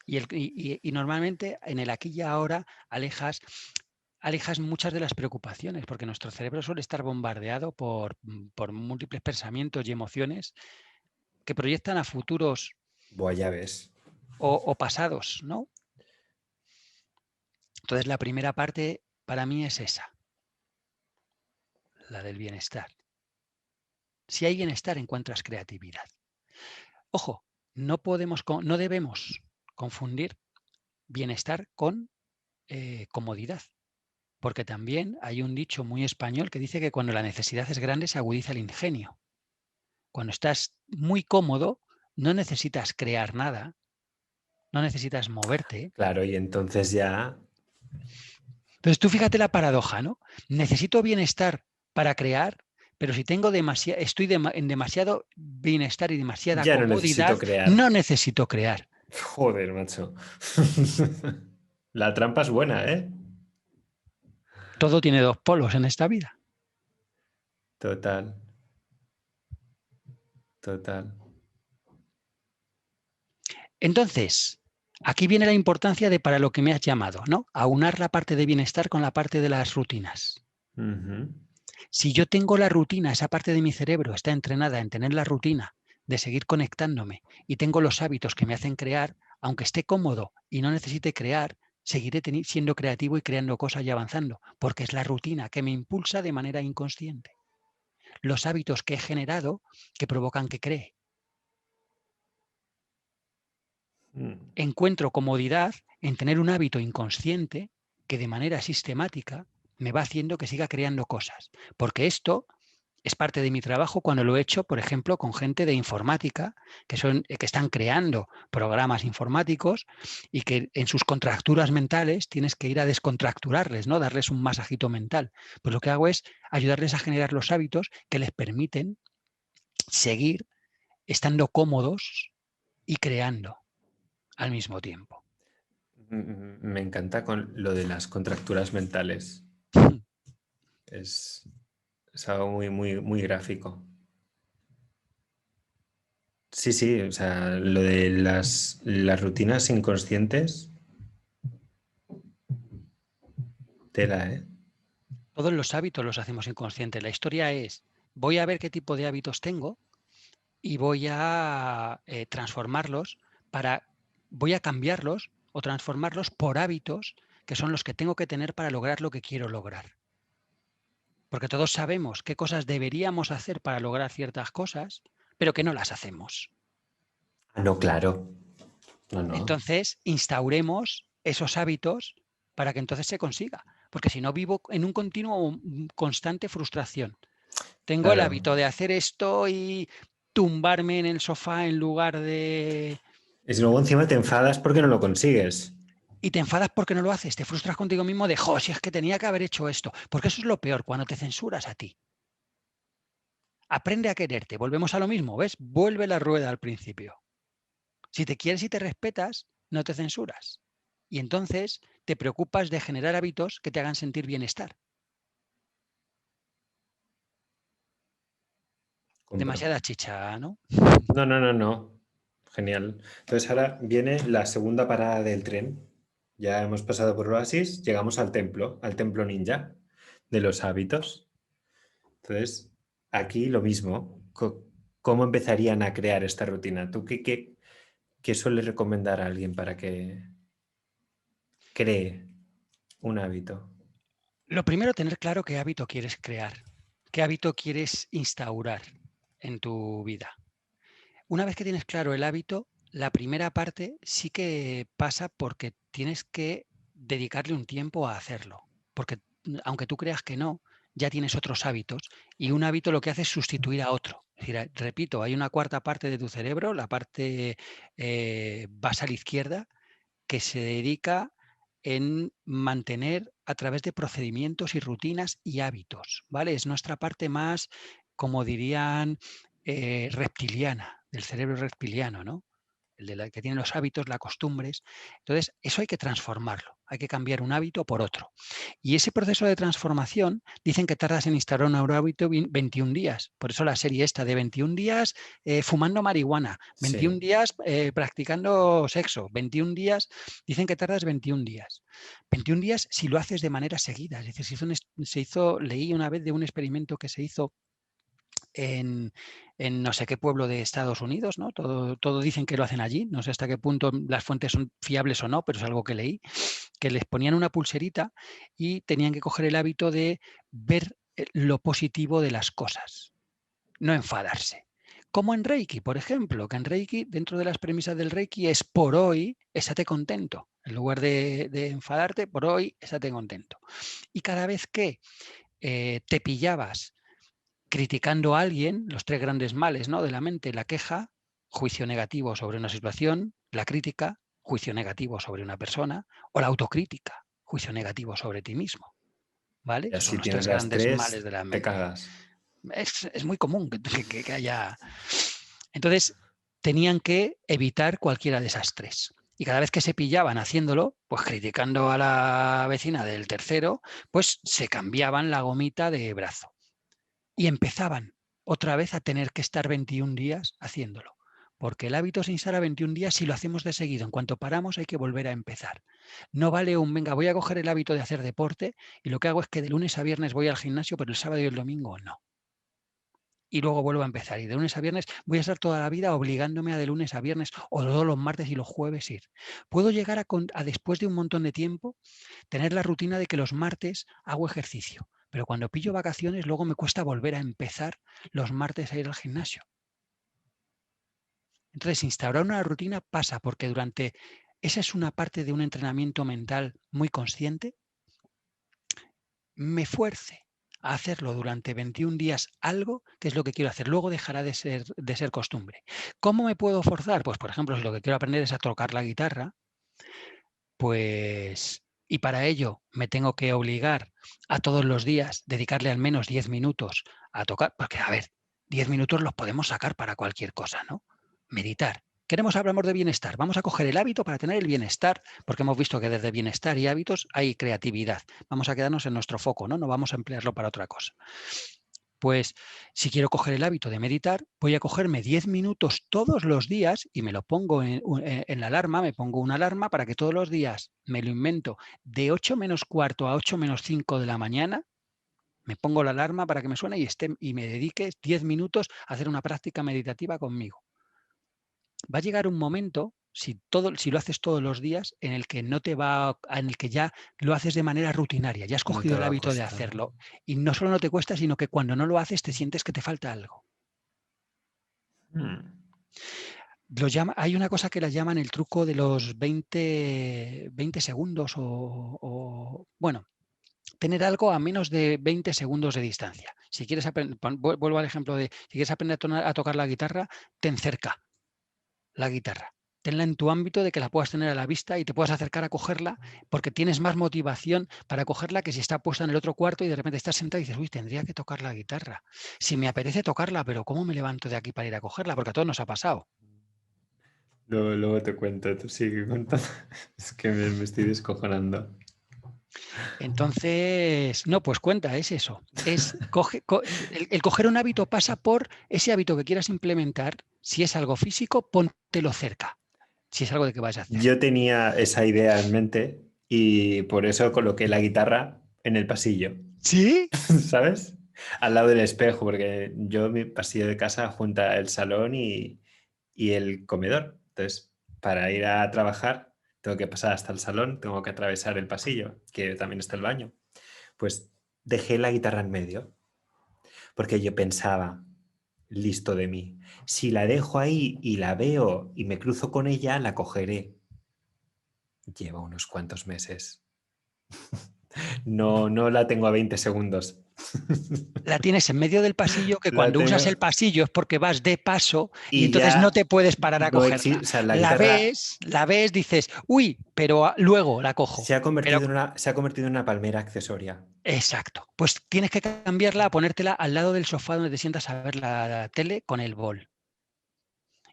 Y normalmente en el aquí y ahora alejas muchas de las preocupaciones, porque nuestro cerebro suele estar bombardeado por múltiples pensamientos y emociones que proyectan a futuros Buah, ya ves. o pasados, ¿no? Entonces la primera parte para mí es esa, la del bienestar. Si hay bienestar, encuentras creatividad. Ojo, no debemos confundir bienestar con comodidad. Porque también hay un dicho muy español que dice que cuando la necesidad es grande se agudiza el ingenio. Cuando estás muy cómodo, no necesitas crear nada, no necesitas moverte. Claro, y entonces ya, Entonces tú fíjate la paradoja, ¿no? Necesito bienestar para crear, pero si en demasiado bienestar y demasiada ya no necesito comodidad, crear. no necesito crear. Joder, macho. La trampa es buena, ¿eh? Todo tiene dos polos en esta vida. Total, total. Entonces, aquí viene la importancia de para lo que me has llamado, ¿no? Aunar la parte de bienestar con la parte de las rutinas. Ujú. Si yo tengo la rutina, esa parte de mi cerebro está entrenada en tener la rutina de seguir conectándome y tengo los hábitos que me hacen crear, aunque esté cómodo y no necesite crear, seguiré siendo creativo y creando cosas y avanzando, porque es la rutina que me impulsa de manera inconsciente. Los hábitos que he generado que provocan que cree. Mm. Encuentro comodidad en tener un hábito inconsciente que de manera sistemática me va haciendo que siga creando cosas. Porque esto es parte de mi trabajo cuando lo he hecho, por ejemplo, con gente de informática que están creando programas informáticos y que en sus contracturas mentales tienes que ir a descontracturarles, ¿no? Darles un masajito mental. Pues lo que hago es ayudarles a generar los hábitos que les permiten seguir estando cómodos y creando al mismo tiempo. Me encanta con lo de las contracturas mentales. Es, es algo muy, muy, muy gráfico. Sí, sí, o sea, lo de las rutinas inconscientes, tela, ¿eh? Todos los hábitos los hacemos inconscientes. La historia es, voy a ver qué tipo de hábitos tengo y voy a transformarlos voy a cambiarlos o transformarlos por hábitos que son los que tengo que tener para lograr lo que quiero lograr. Porque todos sabemos qué cosas deberíamos hacer para lograr ciertas cosas, pero que no las hacemos. Ah, no, claro. No, no. Entonces, instauremos esos hábitos para que entonces se consiga. Porque si no, vivo en un continuo constante frustración. Tengo el Claro. hábito de hacer esto y tumbarme en el sofá en lugar de... Y si luego encima te enfadas porque no lo consigues. Y te enfadas porque no lo haces, te frustras contigo mismo de, jo, si es que tenía que haber hecho esto. Porque eso es lo peor, cuando te censuras a ti. Aprende a quererte, volvemos a lo mismo, ¿ves? Vuelve la rueda al principio. Si te quieres y te respetas, no te censuras. Y entonces te preocupas de generar hábitos que te hagan sentir bienestar. Compro. Demasiada chicha, ¿no? No, no, no, no. Genial. Entonces ahora viene la segunda parada del tren. Ya hemos pasado por Oasis, llegamos al templo ninja de los hábitos. Entonces, aquí lo mismo. ¿Cómo empezarían a crear esta rutina? ¿Tú qué sueles recomendar a alguien para que cree un hábito? Lo primero, tener claro qué hábito quieres crear, qué hábito quieres instaurar en tu vida. Una vez que tienes claro el hábito, la primera parte sí que pasa porque tienes que dedicarle un tiempo a hacerlo. Porque aunque tú creas que no, ya tienes otros hábitos y un hábito lo que hace es sustituir a otro. Es decir, repito, hay una cuarta parte de tu cerebro, la parte basal izquierda, que se dedica en mantener a través de procedimientos y rutinas y hábitos, ¿vale? Es nuestra parte más, como dirían, reptiliana, del cerebro reptiliano, ¿no? El de la que tiene los hábitos, las costumbres. Entonces, eso hay que transformarlo, hay que cambiar un hábito por otro. Y ese proceso de transformación, dicen que tardas en instaurar un nuevo hábito 21 días. Por eso la serie esta de 21 días fumando marihuana, 21 Sí. días practicando sexo, 21 días, dicen que tardas 21 días. 21 días si lo haces de manera seguida. Es decir, leí una vez de un experimento que se hizo en, en no sé qué pueblo de Estados Unidos, ¿no? Todo dicen que lo hacen allí, no sé hasta qué punto las fuentes son fiables o no, pero es algo que leí, que les ponían una pulserita y tenían que coger el hábito de ver lo positivo de las cosas, no enfadarse. Como en Reiki, por ejemplo, que en Reiki, dentro de las premisas del Reiki, es por hoy, estate contento. En lugar de enfadarte, por hoy, estate contento. Y cada vez que te pillabas criticando a alguien, los tres grandes males, ¿no?, de la mente: la queja, juicio negativo sobre una situación; la crítica, juicio negativo sobre una persona; o la autocrítica, juicio negativo sobre ti mismo, ¿vale? Y Que son así los tienes tres las grandes males tres, de la te mente. cagas. Es muy común que haya... Entonces, tenían que evitar cualquiera de esas tres. Y cada vez que se pillaban haciéndolo, pues criticando a la vecina del tercero, pues se cambiaban la gomita de brazo y empezaban otra vez a tener que estar 21 días haciéndolo. Porque el hábito se instala 21 días si lo hacemos de seguido. En cuanto paramos hay que volver a empezar. No vale venga, voy a coger el hábito de hacer deporte y lo que hago es que de lunes a viernes voy al gimnasio, pero el sábado y el domingo no. Y luego vuelvo a empezar. Y de lunes a viernes voy a estar toda la vida obligándome a de lunes a viernes o todos los martes y los jueves ir. Puedo llegar a después de un montón de tiempo, tener la rutina de que los martes hago ejercicio. Pero cuando pillo vacaciones, luego me cuesta volver a empezar los martes a ir al gimnasio. Entonces, instaurar una rutina pasa porque esa es una parte de un entrenamiento mental muy consciente, me fuerce a hacerlo durante 21 días algo que es lo que quiero hacer. Luego dejará de ser costumbre. ¿Cómo me puedo forzar? Pues, por ejemplo, si lo que quiero aprender es a tocar la guitarra, pues, y para ello me tengo que obligar a todos los días dedicarle al menos 10 minutos a tocar, porque, a ver, 10 minutos los podemos sacar para cualquier cosa, ¿no? Meditar. Hablamos de bienestar. Vamos a coger el hábito para tener el bienestar, porque hemos visto que desde bienestar y hábitos hay creatividad. Vamos a quedarnos en nuestro foco, ¿no? No vamos a emplearlo para otra cosa. Pues si quiero coger el hábito de meditar, voy a cogerme 10 minutos todos los días y me lo pongo en la alarma, me pongo una alarma para que todos los días, me lo invento, de 8 menos cuarto a 8 menos 5 de la mañana, me pongo la alarma para que me suene y me dedique 10 minutos a hacer una práctica meditativa conmigo. Va a llegar un momento, si lo haces todos los días, en el que en el que ya lo haces de manera rutinaria, ya has No te cogido el va a hábito de costar. hacerlo. Y no solo no te cuesta, sino que cuando no lo haces te sientes que te falta algo. Mm. Hay una cosa que la llaman el truco de los 20 segundos bueno, tener algo a menos de 20 segundos de distancia. Si quieres vuelvo al ejemplo de, si quieres aprender a tocar la guitarra, ten cerca la guitarra. Tenla en tu ámbito de que la puedas tener a la vista y te puedas acercar a cogerla porque tienes más motivación para cogerla que si está puesta en el otro cuarto y de repente estás sentado y dices, uy, tendría que tocar la guitarra. Si me apetece tocarla, pero ¿cómo me levanto de aquí para ir a cogerla? Porque a todos nos ha pasado. Luego te cuento, tú sigue contando. Es que me estoy descojonando. Entonces, no, pues cuenta, es eso. El coger un hábito pasa por ese hábito que quieras implementar. Si es algo físico, póntelo cerca. Si es algo de que vas a hacer. Yo tenía esa idea en mente y por eso coloqué la guitarra en el pasillo, ¿Sí? ¿sabes? Al lado del espejo, porque mi pasillo de casa junta el salón y el comedor. Entonces, para ir a trabajar, tengo que pasar hasta el salón, tengo que atravesar el pasillo, que también está el baño. Pues dejé la guitarra en medio, porque yo pensaba, listo de mí, si la dejo ahí y la veo y me cruzo con ella, la cogeré. Lleva unos cuantos meses. No, no la tengo a 20 segundos. La tienes en medio del pasillo que La cuando usas tengo el pasillo es porque vas de paso y y entonces no ya te puedes parar a no cogerla. existe. O sea, la La guitarra ves, la ves, dices, uy, pero luego la cojo. Pero se ha convertido en una palmera accesoria. exacto. Pues tienes que cambiarla, ponértela al lado del sofá donde te sientas a ver la tele con el bol.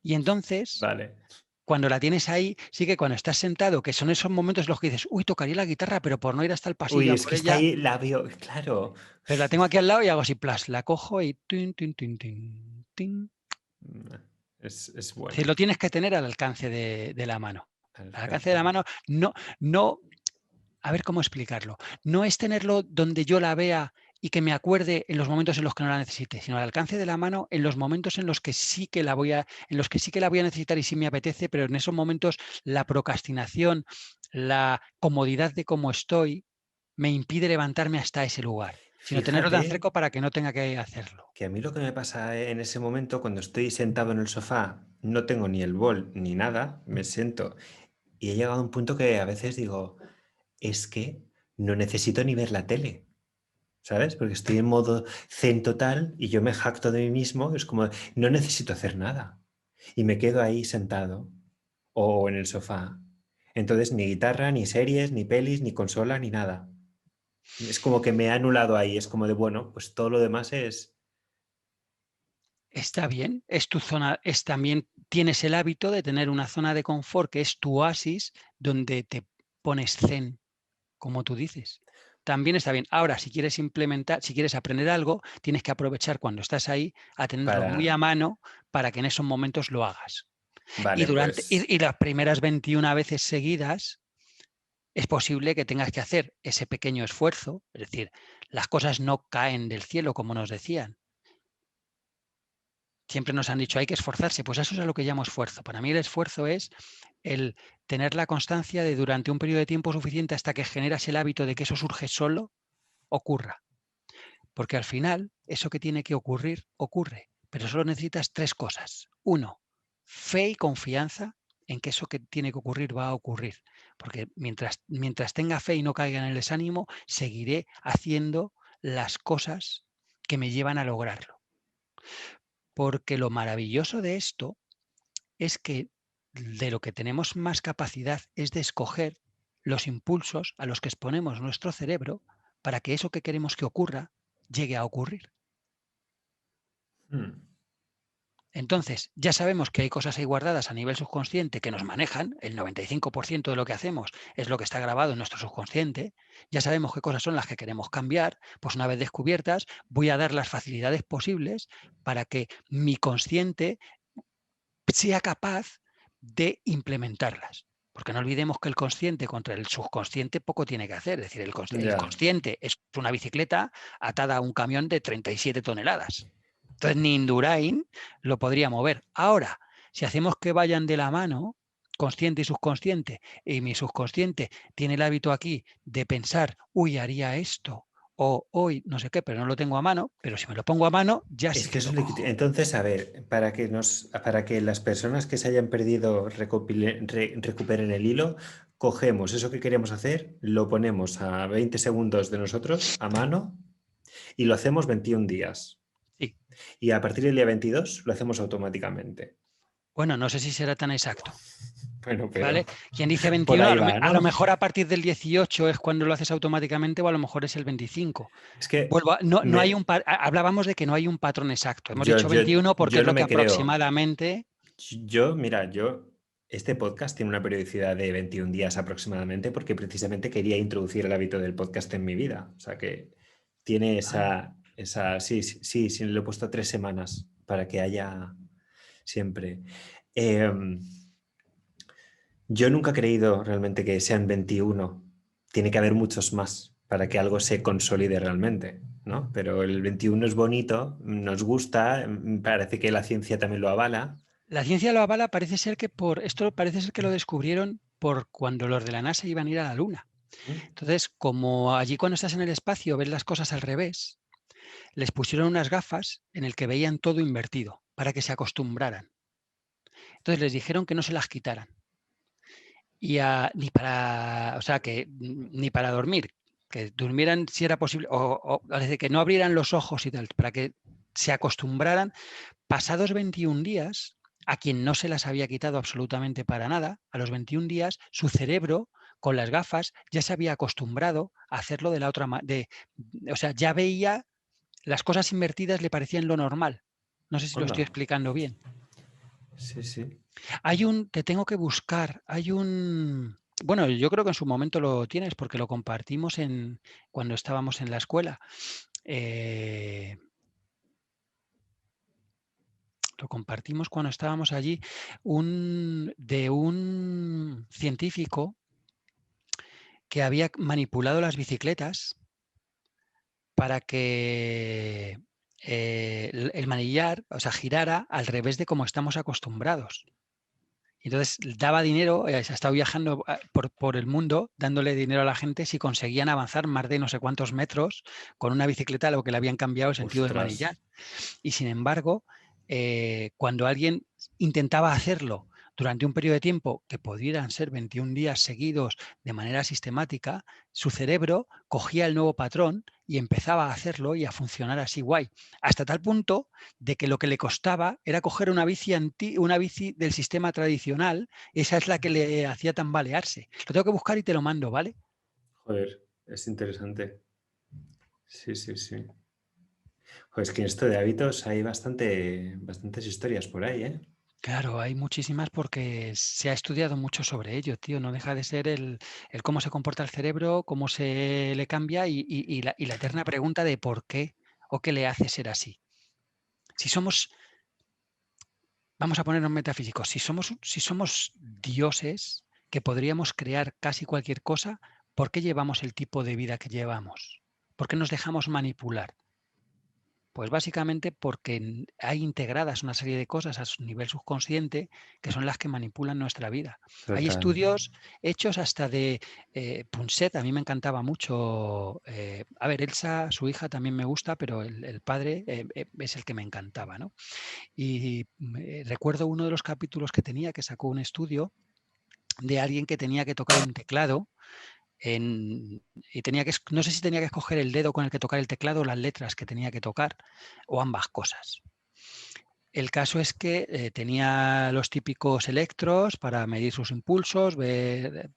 Y entonces, Vale. cuando la tienes ahí, sí que cuando estás sentado, que son esos momentos en los que dices, uy, tocaría la guitarra, pero por no ir hasta el pasillo Uy, a es por que está ella, ahí, la veo, claro. pero la tengo aquí al lado y hago así, plas, la cojo y tin, tin, tin, tin, tin. Es Es decir, bueno. lo tienes que tener al alcance de la mano. Al Al alcance de alcance la mano, no, a ver cómo explicarlo. No es tenerlo donde yo la vea y que me acuerde en los momentos en los que no la necesite, sino al alcance de la mano en los momentos en los que sí que en los que sí que la voy a necesitar y sí me apetece, pero en esos momentos la procrastinación, la comodidad de cómo estoy, me impide levantarme hasta ese lugar, sino tenerlo tan Fíjate cerca para que no tenga que hacerlo. que a mí lo que me pasa en ese momento, cuando estoy sentado en el sofá, no tengo ni el bol ni nada, me siento y he llegado a un punto que a veces digo, es que no necesito ni ver la tele. ¿Sabes? Porque estoy en modo zen total y yo me jacto de mí mismo. Es como, no necesito hacer nada. Y me quedo ahí sentado o en el sofá. Entonces, ni guitarra, ni series, ni pelis, ni consola, ni nada. Es como que me ha anulado ahí. Es como de, bueno, pues todo lo demás es... Está bien, es tu zona, también tienes el hábito de tener una zona de confort que es tu oasis donde te pones zen, como tú dices. También está bien. Ahora, si quieres implementar, si quieres aprender algo, tienes que aprovechar cuando estás ahí a tenerlo muy para... a mano para que en esos momentos lo hagas. Vale, pues Y las primeras 21 veces seguidas es posible que tengas que hacer ese pequeño esfuerzo, es decir, las cosas no caen del cielo, como nos decían. Siempre nos han dicho hay que esforzarse, pues eso es a lo que llamo esfuerzo. Para mí el esfuerzo es el tener la constancia de durante un periodo de tiempo suficiente hasta que generas el hábito de que eso surge solo, ocurra. Porque al final eso que tiene que ocurrir, ocurre. Pero solo necesitas 3 cosas. 1, fe y confianza en que eso que tiene que ocurrir va a ocurrir. Porque mientras tenga fe y no caiga en el desánimo, seguiré haciendo las cosas que me llevan a lograrlo. Porque lo maravilloso de esto es que de lo que tenemos más capacidad es de escoger los impulsos a los que exponemos nuestro cerebro para que eso que queremos que ocurra llegue a ocurrir. mm, Entonces, ya sabemos que hay cosas ahí guardadas a nivel subconsciente que nos manejan, el 95% de lo que hacemos es lo que está grabado en nuestro subconsciente, ya sabemos qué cosas son las que queremos cambiar, pues una vez descubiertas, voy a dar las facilidades posibles para que mi consciente sea capaz de implementarlas. Porque no olvidemos que el consciente contra el subconsciente poco tiene que hacer. Es decir, el ya. consciente es una bicicleta atada a un camión de 37 toneladas. Entonces, ni Indurain lo podría mover. Ahora, si hacemos que vayan de la mano, consciente y subconsciente, y mi subconsciente tiene el hábito aquí de pensar, uy, haría esto, o hoy no sé qué, pero no lo tengo a mano, pero si me lo pongo a mano, ya Es sí que que eso lo es cojo. entonces, a ver, para que las personas que se hayan perdido recuperen el hilo, cogemos eso que queremos hacer, lo ponemos a 20 segundos de nosotros, a mano, y lo hacemos 21 días. Sí. Y a partir del día 22 lo hacemos automáticamente. Bueno, no sé si será tan exacto. Bueno, pero ¿Vale? Quien dice por 21, ahí va, a lo ¿no? mejor a partir del 18 es cuando lo haces automáticamente o a lo mejor es el 25. Es que Vuelvo no hay me, hablábamos de que no hay un patrón exacto. Hemos yo, dicho yo, 21 porque yo es no lo que me creo. aproximadamente. Mira, este podcast tiene una periodicidad de 21 días aproximadamente porque precisamente quería introducir el hábito del podcast en mi vida. O sea que tiene Ah, sí, sí, sí, sí, lo he puesto 3 semanas para que haya siempre. Em, yo nunca he creído realmente que sean 21. Tiene que haber muchos más para que algo se consolide realmente, ¿no? Pero el 21 es bonito, nos gusta, parece que la ciencia también lo avala. la ciencia lo avala, esto parece ser que lo descubrieron por cuando los de la NASA iban a ir a la Luna. ¿Mm? Entonces, como allí cuando estás en el espacio ves las cosas al revés, les pusieron unas gafas en el que veían todo invertido para que se acostumbraran. Entonces les dijeron que no se las quitaran. Ni para, o sea, ni para dormir, que durmieran si era posible, es decir, que no abrieran los ojos y tal, para que se acostumbraran, pasados 21 días, a quien no se las había quitado absolutamente para nada, a los 21 días, su cerebro con las gafas ya se había acostumbrado a hacerlo de la otra manera, o sea, ya veía las cosas invertidas, le parecían lo normal. No sé si lo estoy Onda. explicando bien. Sí, sí. Te tengo que buscar, bueno, yo creo que en su momento lo tienes porque lo compartimos cuando estábamos en la escuela. Eh, lo compartimos cuando estábamos allí, de un científico que había manipulado las bicicletas para que el manillar, o sea, girara al revés de como estamos acostumbrados. Entonces daba dinero, ha estado viajando por el mundo dándole dinero a la gente si conseguían avanzar más de no sé cuántos metros con una bicicleta a lo que le habían cambiado el sentido del Ostras. manillar. Y sin embargo, cuando alguien intentaba hacerlo durante un periodo de tiempo que pudieran ser 21 días seguidos de manera sistemática, su cerebro cogía el nuevo patrón y empezaba a hacerlo y a funcionar así guay. Hasta tal punto de que lo que le costaba era coger una bici del sistema tradicional, esa es la que le hacía tambalearse. Lo tengo que buscar y te lo mando, ¿vale? Joder, es interesante. Sí, sí, sí. Joder, es que en esto de hábitos hay bastantes historias por ahí, ¿eh? Claro, hay muchísimas porque se ha estudiado mucho sobre ello, tío. No deja de ser el cómo se comporta el cerebro, cómo se le cambia y la eterna pregunta de por qué o qué le hace ser así. Si somos, vamos a ponernos metafísicos, si somos dioses que podríamos crear casi cualquier cosa, ¿por qué llevamos el tipo de vida que llevamos? ¿Por qué nos dejamos manipular? Pues básicamente porque hay integradas una serie de cosas a su nivel subconsciente que son las que manipulan nuestra vida. Hay Total. estudios hechos hasta de Punset, a mí me encantaba mucho. A ver, Elsa, su hija también me gusta, pero el padre es el que me encantaba, ¿no? Y recuerdo uno de los capítulos que tenía, que sacó un estudio de alguien que tenía que tocar un teclado y tenía que, no sé si tenía que escoger el dedo con el que tocar el teclado o las letras que tenía que tocar, o ambas cosas. El caso es que tenía los típicos electros para medir sus impulsos, ver,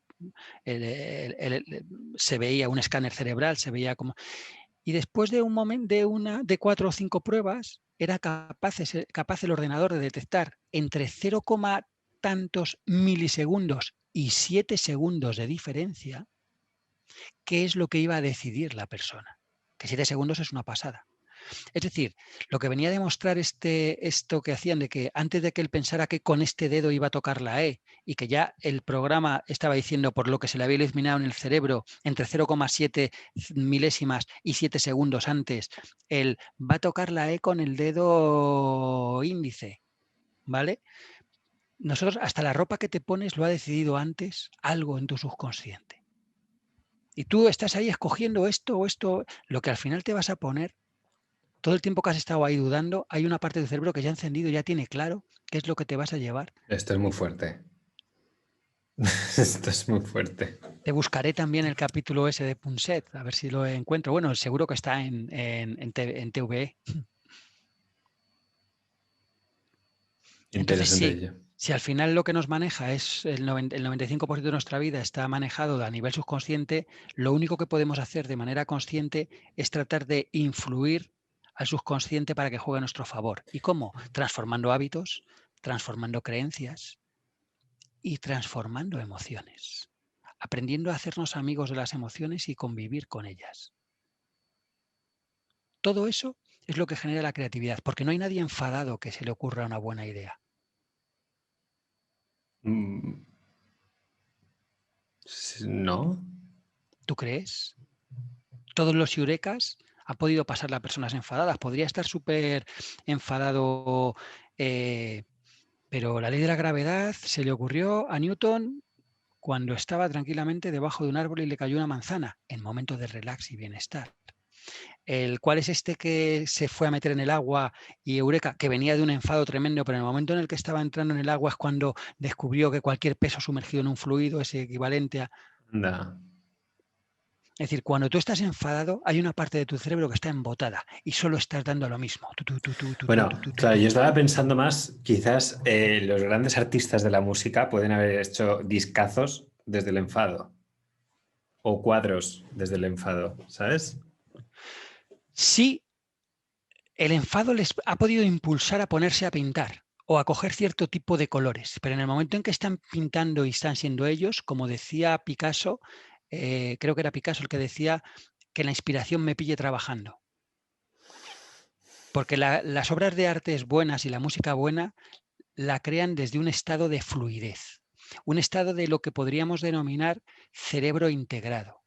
se veía un escáner cerebral, se veía como... Y después de un momento, de 4 o 5 pruebas, era capaz el ordenador de detectar entre 0, tantos milisegundos y 7 segundos de diferencia qué es lo que iba a decidir la persona. Que 7 segundos es una pasada. Es decir, lo que venía a demostrar esto que hacían de que antes de que él pensara que con este dedo iba a tocar la E y que ya el programa estaba diciendo por lo que se le había eliminado en el cerebro entre 0,7 milésimas y 7 segundos antes, él va a tocar la E con el dedo índice, ¿vale? Nosotros, hasta la ropa que te pones lo ha decidido antes algo en tu subconsciente. Y tú estás ahí escogiendo esto o esto, lo que al final te vas a poner. Todo el tiempo que has estado ahí dudando, hay una parte del cerebro que ya ha encendido, ya tiene claro qué es lo que te vas a llevar. Esto es muy fuerte. Esto es muy fuerte. Te buscaré también el capítulo ese de Punset, a ver si lo encuentro. Bueno, seguro que está en TVE. Entonces, Interesante sí, ello. si al final lo que nos maneja es el 95% de nuestra vida está manejado a nivel subconsciente, lo único que podemos hacer de manera consciente es tratar de influir al subconsciente para que juegue a nuestro favor. ¿Y cómo? Transformando hábitos, transformando creencias y transformando emociones. Aprendiendo a hacernos amigos de las emociones y convivir con ellas. Todo eso es lo que genera la creatividad, porque no hay nadie enfadado que se le ocurra una buena idea. Mm, ¿no? ¿Tú crees? Todos los yurecas han podido pasar a personas enfadadas. Podría estar súper enfadado, pero la ley de la gravedad se le ocurrió a Newton cuando estaba tranquilamente debajo de un árbol y le cayó una manzana, en momentos de relax y bienestar. El cual es este que se fue a meter en el agua y eureka, que venía de un enfado tremendo, pero en el momento en el que estaba entrando en el agua es cuando descubrió que cualquier peso sumergido en un fluido es equivalente a... Anda. Es decir, cuando tú estás enfadado, hay una parte de tu cerebro que está embotada y solo estás dando lo mismo. Bueno, claro, yo estaba pensando más, quizás los grandes artistas de la música pueden haber hecho discazos desde el enfado o cuadros desde el enfado, ¿sabes? Sí, el enfado les ha podido impulsar a ponerse a pintar o a coger cierto tipo de colores, pero en el momento en que están pintando y están siendo ellos, como decía Picasso, creo que era Picasso el que decía que la inspiración me pille trabajando. Porque las obras de arte buenas y la música buena la crean desde un estado de fluidez, un estado de lo que podríamos denominar cerebro integrado.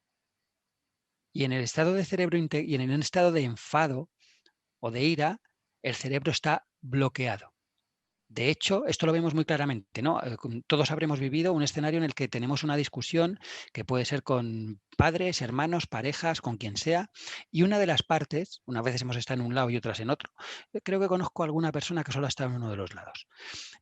Y en el estado de cerebro y en el estado de enfado o de ira, el cerebro está bloqueado. De hecho, esto lo vemos muy claramente, ¿no? Todos habremos vivido un escenario en el que tenemos una discusión que puede ser con padres, hermanos, parejas, con quien sea, y una de las partes, unas veces hemos estado en un lado y otras en otro. Creo que conozco a alguna persona que solo ha estado en uno de los lados,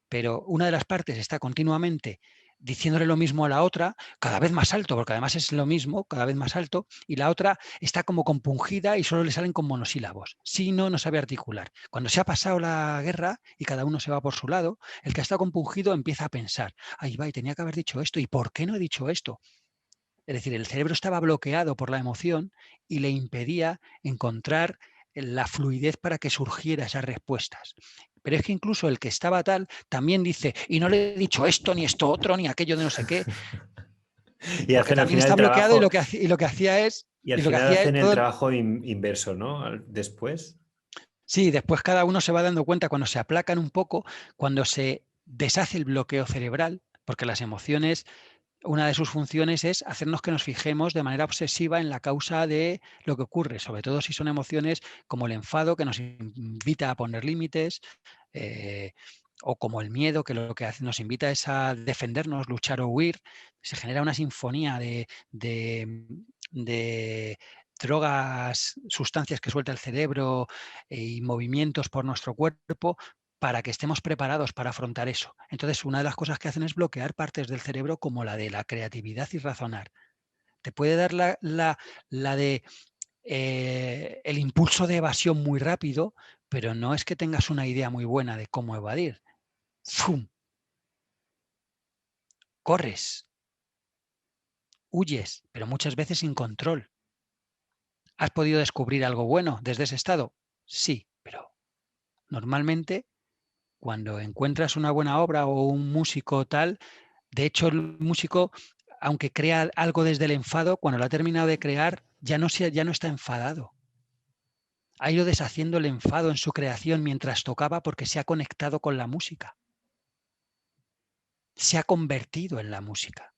pero una de las partes está continuamente diciéndole lo mismo a la otra, cada vez más alto, porque además es lo mismo, cada vez más alto, y la otra está como compungida y solo le salen con monosílabos. Si no, no sabe articular. Cuando se ha pasado la guerra y cada uno se va por su lado, el que está compungido empieza a pensar, ahí va, y tenía que haber dicho esto, ¿y por qué no he dicho esto? Es decir, el cerebro estaba bloqueado por la emoción y le impedía encontrar la fluidez para que surgiera esas respuestas. Pero es que incluso el que estaba tal también dice, y no le he dicho esto, ni esto otro, ni aquello de no sé qué, Y porque hacen al también final está el bloqueado y trabajo, lo que hacía es, y al y lo que final hacía es hacen el todo, trabajo inverso, ¿no? Después. Sí, después cada uno se va dando cuenta cuando se aplacan un poco, cuando se deshace el bloqueo cerebral, porque las emociones, una de sus funciones es hacernos que nos fijemos de manera obsesiva en la causa de lo que ocurre, sobre todo si son emociones como el enfado, que nos invita a poner límites, eh, o como el miedo, que lo que hace, nos invita es a defendernos, luchar o huir. Se genera una sinfonía de drogas, sustancias que suelta el cerebro y movimientos por nuestro cuerpo para que estemos preparados para afrontar eso. Entonces, una de las cosas que hacen es bloquear partes del cerebro como la de la creatividad y razonar. Te puede dar la de el impulso de evasión muy rápido, pero no es que tengas una idea muy buena de cómo evadir. ¡Fum! Corres, huyes, pero muchas veces sin control. ¿Has podido descubrir algo bueno desde ese estado? Sí, pero normalmente cuando encuentras una buena obra o un músico tal, de hecho el músico, aunque crea algo desde el enfado, cuando lo ha terminado de crear, ya no está enfadado. Ha ido deshaciendo el enfado en su creación mientras tocaba porque se ha conectado con la música. Se ha convertido en la música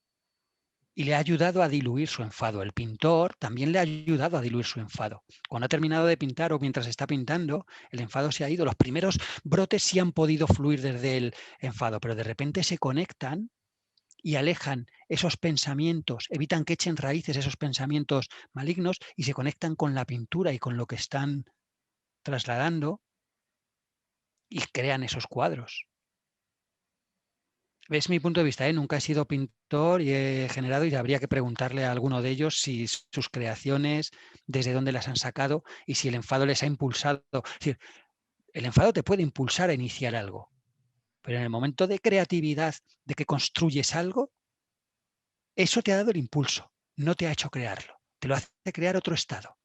y le ha ayudado a diluir su enfado. El pintor también le ha ayudado a diluir su enfado. Cuando ha terminado de pintar o mientras está pintando, el enfado se ha ido. Los primeros brotes sí han podido fluir desde el enfado, pero de repente se conectan y alejan esos pensamientos, evitan que echen raíces esos pensamientos malignos y se conectan con la pintura y con lo que están trasladando y crean esos cuadros. Es mi punto de vista, ¿eh? Nunca he sido pintor y he generado, y habría que preguntarle a alguno de ellos si sus creaciones, desde dónde las han sacado y si el enfado les ha impulsado. Es decir, el enfado te puede impulsar a iniciar algo, pero en el momento de creatividad, de que construyes algo, eso te ha dado el impulso, no te ha hecho crearlo, te lo hace crear otro estado.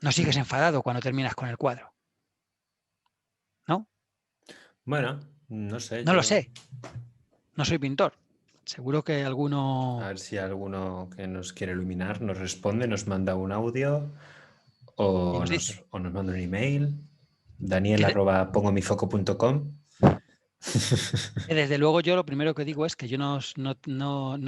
No sigues enfadado cuando terminas con el cuadro, ¿no? Bueno, no sé, No lo yo. sé, no soy pintor. Seguro que A alguno... ver si alguno que nos quiere iluminar nos responde, nos manda un audio Y nos dice. o nos manda un email. Daniel@pongomifoco.com. Desde luego yo lo primero que digo es que yo no tengo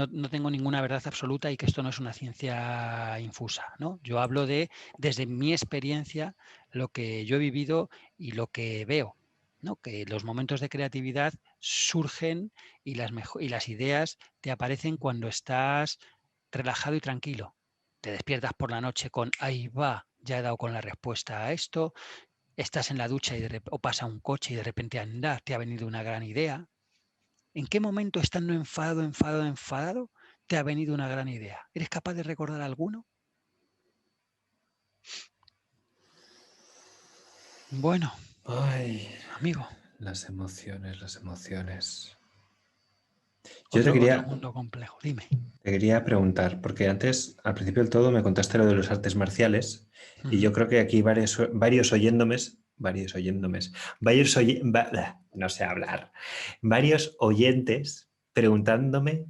ninguna verdad absoluta y que esto no es una ciencia infusa, ¿no? Yo hablo desde mi experiencia, lo que yo he vivido y lo que veo, ¿no? Que los momentos de creatividad surgen y y las ideas te aparecen cuando estás relajado y tranquilo. Te despiertas por la noche con, ahí va, ya he dado con la respuesta a esto, estás en la ducha o pasa un coche y de repente anda, te ha venido una gran idea. ¿En qué momento, estando enfadado, te ha venido una gran idea? ¿Eres capaz de recordar alguno? Bueno, Ay, amigo, las emociones, las emociones. Yo otro mundo complejo. Dime. te quería preguntar, porque antes, al principio del todo, me contaste lo de los artes marciales y Ujú. yo creo que aquí no sé hablar, varios oyentes preguntándome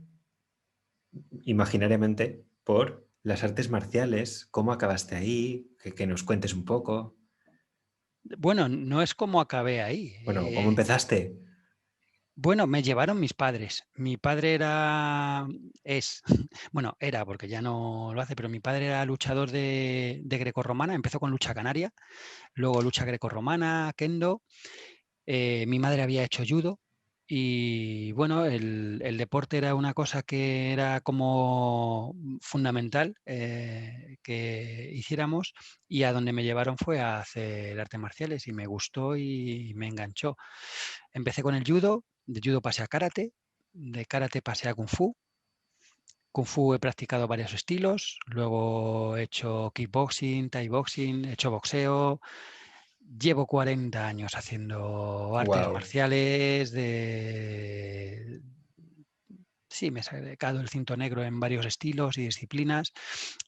imaginariamente por las artes marciales, cómo acabaste ahí, que nos cuentes un poco. Bueno, no es como acabé ahí. Bueno, ¿cómo empezaste? Bueno, me llevaron mis padres. Mi padre es, bueno, era porque ya no lo hace, pero mi padre era luchador de grecorromana, empezó con lucha canaria, luego lucha grecorromana, kendo. Mi madre había hecho judo y bueno, el deporte era una cosa que era como fundamental que hiciéramos y a donde me llevaron fue a hacer artes marciales y me gustó y me enganchó. Empecé con el judo, de judo pasé a karate, de karate pasé a kung fu. Kung fu he practicado varios estilos, luego he hecho kickboxing, thai boxing, he hecho boxeo. Llevo 40 años haciendo artes Wow. marciales Sí, me he sacado el cinto negro en varios estilos y disciplinas.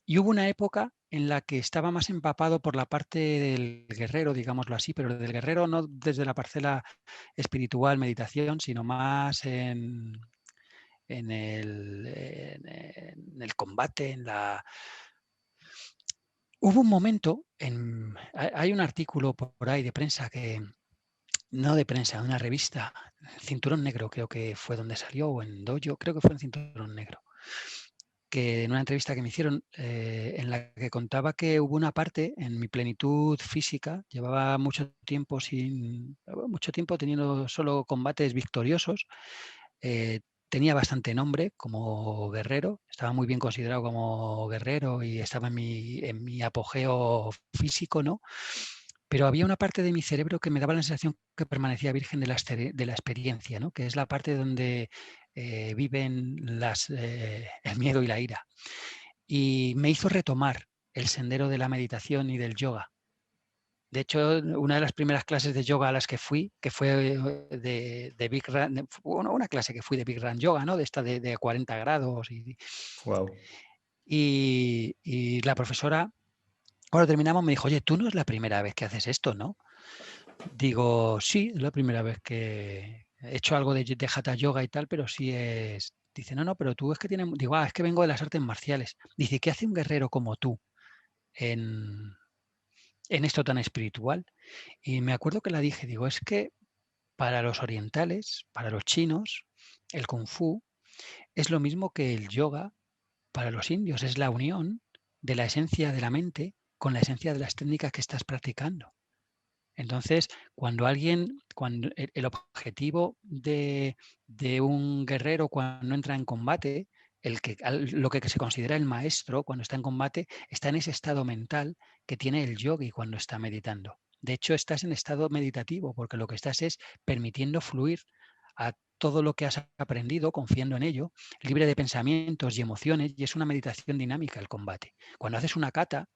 Y hubo una época en la que estaba más empapado por la parte del guerrero, digámoslo así, pero del guerrero no desde la parcela espiritual, meditación, sino más en el combate, Hubo un momento, hay un artículo por ahí de prensa no de prensa, una revista, Cinturón Negro creo que fue donde salió, o en Dojo, creo que fue en Cinturón Negro, que en una entrevista que me hicieron, en la que contaba que hubo una parte en mi plenitud física, llevaba mucho tiempo teniendo solo combates victoriosos, tenía bastante nombre como guerrero, estaba muy bien considerado como guerrero y estaba en mi apogeo físico, ¿no? Pero había una parte de mi cerebro que me daba la sensación que permanecía virgen de la experiencia, ¿no? Que es la parte donde viven el miedo y la ira. Y me hizo retomar el sendero de la meditación y del yoga. De hecho, una de las primeras clases de yoga a las que fui, que fue de Bikram, una clase que fui de Bikram Yoga, ¿no? De esta de 40 grados. Wow. Y la profesora, cuando terminamos, me dijo, oye, tú no es la primera vez que haces esto, ¿no? Digo, sí, es la primera vez que he hecho algo de Hatha Yoga y tal, pero sí es... Dice, no, pero tú es que tienes... Digo, es que vengo de las artes marciales. Dice, ¿qué hace un guerrero como tú en, en esto tan espiritual? Y me acuerdo que la dije, digo, es que para los orientales, para los chinos, el kung fu es lo mismo que el yoga para los indios, es la unión de la esencia de la mente con la esencia de las técnicas que estás practicando. Entonces, cuando el objetivo de un guerrero cuando entra en combate, lo que se considera el maestro cuando está en combate, está en ese estado mental que tiene el yogi cuando está meditando. De hecho, estás en estado meditativo porque lo que estás es permitiendo fluir a todo lo que has aprendido, confiando en ello, libre de pensamientos y emociones, y es una meditación dinámica el combate. Cuando haces una kata,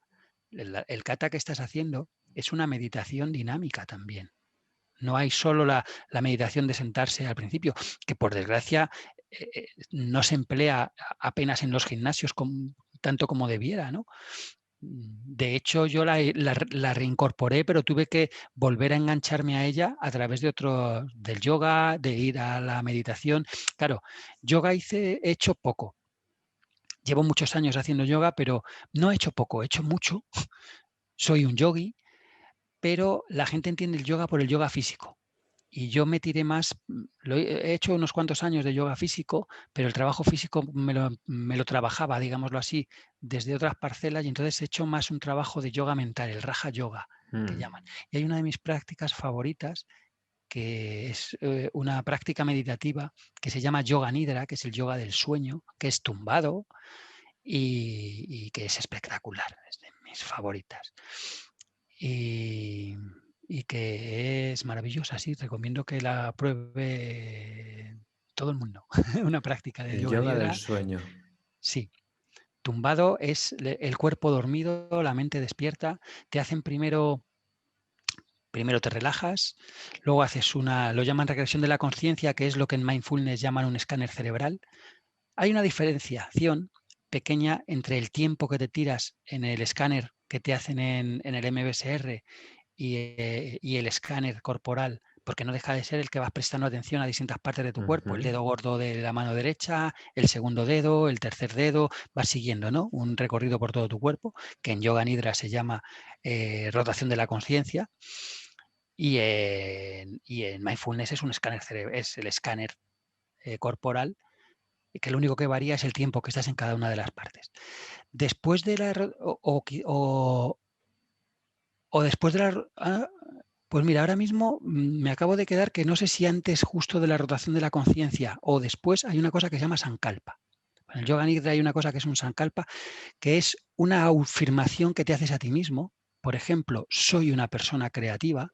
el kata que estás haciendo es una meditación dinámica también. No hay solo la meditación de sentarse al principio, que por desgracia no se emplea apenas en los gimnasios tanto como debiera, ¿no? De hecho, yo la reincorporé, pero tuve que volver a engancharme a ella a través del yoga, de ir a la meditación. Claro, yoga he hecho poco. Llevo muchos años haciendo yoga, pero no he hecho poco, he hecho mucho. Soy un yogi, pero la gente entiende el yoga por el yoga físico. Y yo me tiré más, he hecho unos cuantos años de yoga físico, pero el trabajo físico me lo trabajaba, digámoslo así, desde otras parcelas, y entonces he hecho más un trabajo de yoga mental, el Raja Yoga, que llaman. Y hay una de mis prácticas favoritas, que es una práctica meditativa que se llama Yoga Nidra, que es el yoga del sueño, que es tumbado y que es espectacular, es de mis favoritas. Y, y que es maravillosa, sí, recomiendo que la pruebe todo el mundo. Una práctica de El yoga yoga del nidra, sueño. sí. Tumbado es el cuerpo dormido, la mente despierta. Te hacen primero te relajas, luego haces lo llaman regresión de la conciencia, que es lo que en mindfulness llaman un escáner cerebral. Hay una diferenciación pequeña entre el tiempo que te tiras en el escáner que te hacen en el MBSR y el escáner corporal, porque no deja de ser el que vas prestando atención a distintas partes de tu cuerpo, el dedo gordo de la mano derecha, el segundo dedo, el tercer dedo, vas siguiendo, ¿no? Un recorrido por todo tu cuerpo, que en Yoga Nidra se llama rotación de la conciencia, y en Mindfulness es un escáner es el escáner corporal, que lo único que varía es el tiempo que estás en cada una de las partes. Después de la o después de la pues mira, ahora mismo me acabo de quedar que no sé si antes justo de la rotación de la conciencia o después hay una cosa que se llama sankalpa. En el Yoga Nidra hay una cosa que es un sankalpa, que es una afirmación que te haces a ti mismo. Por ejemplo, soy una persona creativa,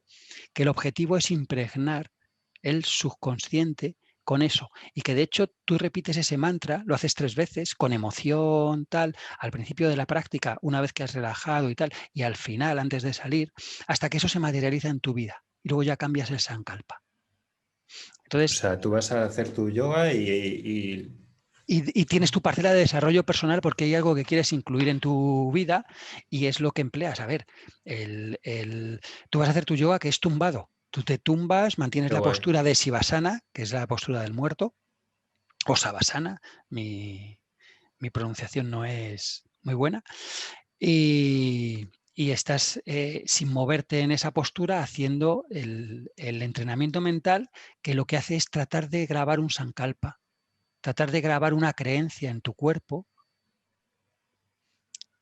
que el objetivo es impregnar el subconsciente con eso. Y que de hecho tú repites ese mantra, lo haces 3 veces, con emoción, tal, al principio de la práctica, una vez que has relajado y tal, y al final, antes de salir, hasta que eso se materializa en tu vida. Y luego ya cambias el sankalpa. O Entonces, sea, tú vas a hacer tu yoga y tienes tu parcela de desarrollo personal porque hay algo que quieres incluir en tu vida y es lo que empleas. A ver, tú vas a hacer tu yoga que es tumbado. Tú te tumbas, mantienes qué la guay. postura de Sivasana, que es la postura del muerto, o Savasana, mi pronunciación no es muy buena, y estás sin moverte en esa postura haciendo el entrenamiento mental, que lo que hace es tratar de grabar un sankalpa, tratar de grabar una creencia en tu cuerpo,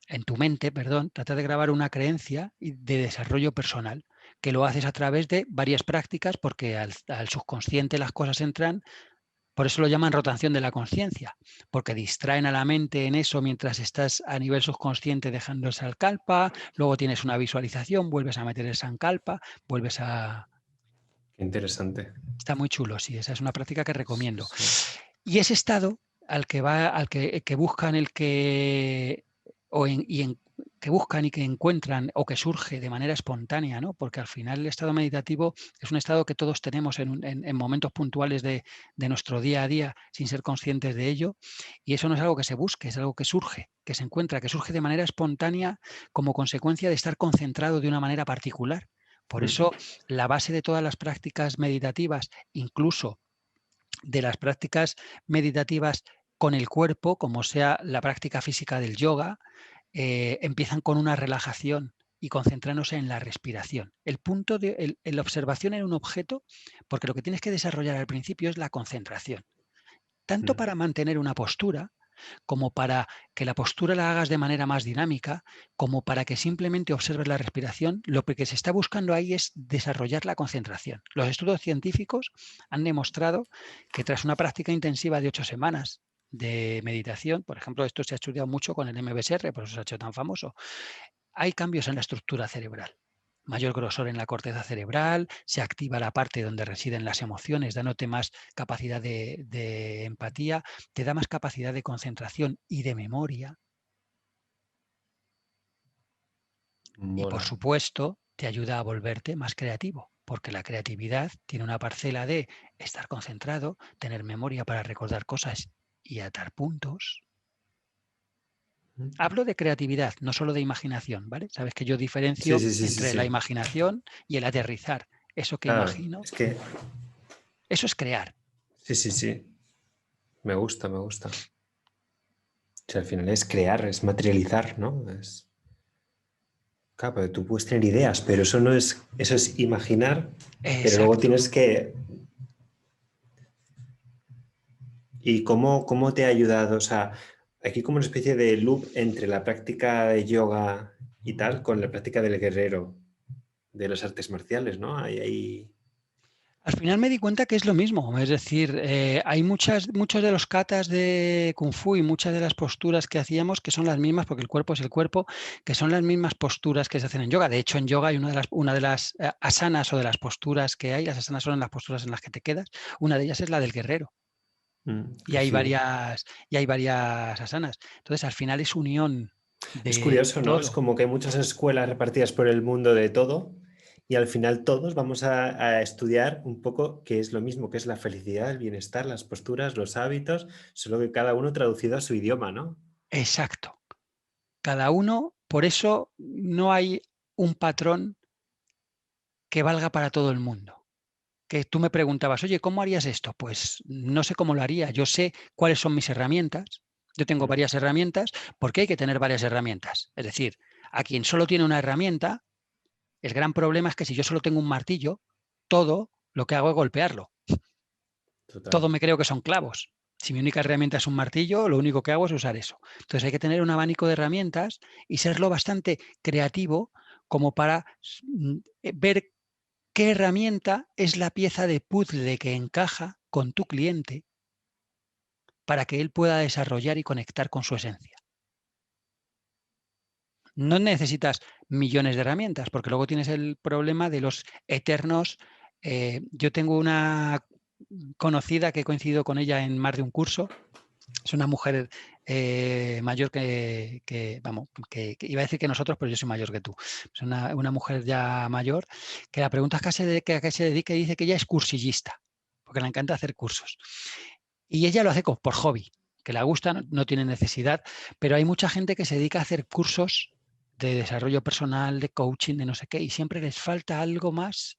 en tu mente, perdón, tratar de grabar una creencia de desarrollo personal, que lo haces a través de varias prácticas, porque al subconsciente las cosas entran. Por eso lo llaman rotación de la conciencia, porque distraen a la mente en eso mientras estás a nivel subconsciente dejando el sankalpa, luego tienes una visualización, vuelves a meter el sankalpa, vuelves a... Qué interesante. Está muy chulo, sí, esa es una práctica que Sí, recomiendo. sí. Y ese estado al que buscan el que que buscan y que encuentran o que surge de manera espontánea, ¿no? Porque al final el estado meditativo es un estado que todos tenemos en momentos puntuales de nuestro día a día sin ser conscientes de ello, y eso no es algo que se busque, es algo que surge, que se encuentra, que surge de manera espontánea como consecuencia de estar concentrado de una manera particular. Por eso la base de todas las prácticas meditativas, incluso de las prácticas meditativas con el cuerpo, como sea la práctica física del yoga, empiezan con una relajación y concentrándose en la respiración. El punto de la observación en un objeto, porque lo que tienes que desarrollar al principio es la concentración, tanto para mantener una postura, como para que la postura la hagas de manera más dinámica, como para que simplemente observes la respiración. Lo que se está buscando ahí es desarrollar la concentración. Los estudios científicos han demostrado que tras una práctica intensiva de 8 semanas de meditación, por ejemplo, esto se ha estudiado mucho con el MBSR, por eso se ha hecho tan famoso, hay cambios en la estructura cerebral. Mayor grosor en la corteza cerebral, se activa la parte donde residen las emociones, dándote más capacidad de empatía, te da más capacidad de concentración y de memoria. Y por Mola. supuesto, te ayuda a volverte más creativo, porque la creatividad tiene una parcela de estar concentrado, tener memoria para recordar cosas y atar puntos. Hablo de creatividad, no solo de imaginación, ¿vale? Sabes que yo Sí, diferencio sí, sí, sí, entre la sí. imaginación y el aterrizar. Eso que Claro, imagino, es que eso es crear. sí, sí, sí. Me gusta, me gusta. O sea, al final es crear, es materializar, ¿no? Claro, pero tú puedes tener ideas, pero eso no es, eso es imaginar, pero luego Exacto. tienes que... ¿Y cómo te ha ayudado? O sea, aquí como una especie de loop entre la práctica de yoga y tal con la práctica del guerrero, de las artes marciales, ¿no? Ahí... Al final me di cuenta que es lo mismo, es decir, hay muchos de los katas de Kung Fu y muchas de las posturas que hacíamos que son las mismas, porque el cuerpo es el cuerpo, que son las mismas posturas que se hacen en yoga. De hecho, en yoga hay una de las asanas o de las posturas que hay, las asanas son las posturas en las que te quedas, una de ellas es la del guerrero. Y qué hay fino. varias, y hay varias asanas. Entonces, al final es unión Es de curioso, ¿no? Es todo. como que hay muchas escuelas repartidas por el mundo de todo y al final todos vamos a estudiar un poco qué es lo mismo, qué es la felicidad, el bienestar, las posturas, los hábitos, solo que cada uno traducido a su idioma, ¿no? Exacto. Cada uno, por eso no hay un patrón que valga para todo el mundo. Que tú me preguntabas, oye, ¿cómo harías esto? Pues no sé cómo lo haría. Yo sé cuáles son mis herramientas. Yo tengo Mm, varias herramientas porque hay que tener varias herramientas. Es decir, a quien solo tiene una herramienta, el gran problema es que si yo solo tengo un martillo, todo lo que hago es golpearlo. total. Todo me creo que son clavos. Si mi única herramienta es un martillo, lo único que hago es usar eso. Entonces hay que tener un abanico de herramientas y serlo bastante creativo como para ver qué herramienta es la pieza de puzzle que encaja con tu cliente para que él pueda desarrollar y conectar con su esencia. No necesitas millones de herramientas, porque luego tienes el problema de los eternos. Yo tengo una conocida que he coincidido con ella en más de un curso. Es una mujer mayor vamos, que iba a decir que nosotros, pero yo soy mayor que tú. Es una mujer ya mayor que la pregunta es a qué se dedica y dice que ella es cursillista, porque le encanta hacer cursos. Y ella lo hace por hobby, que le gusta, no tiene necesidad, pero hay mucha gente que se dedica a hacer cursos de desarrollo personal, de coaching, de no sé qué, y siempre les falta algo más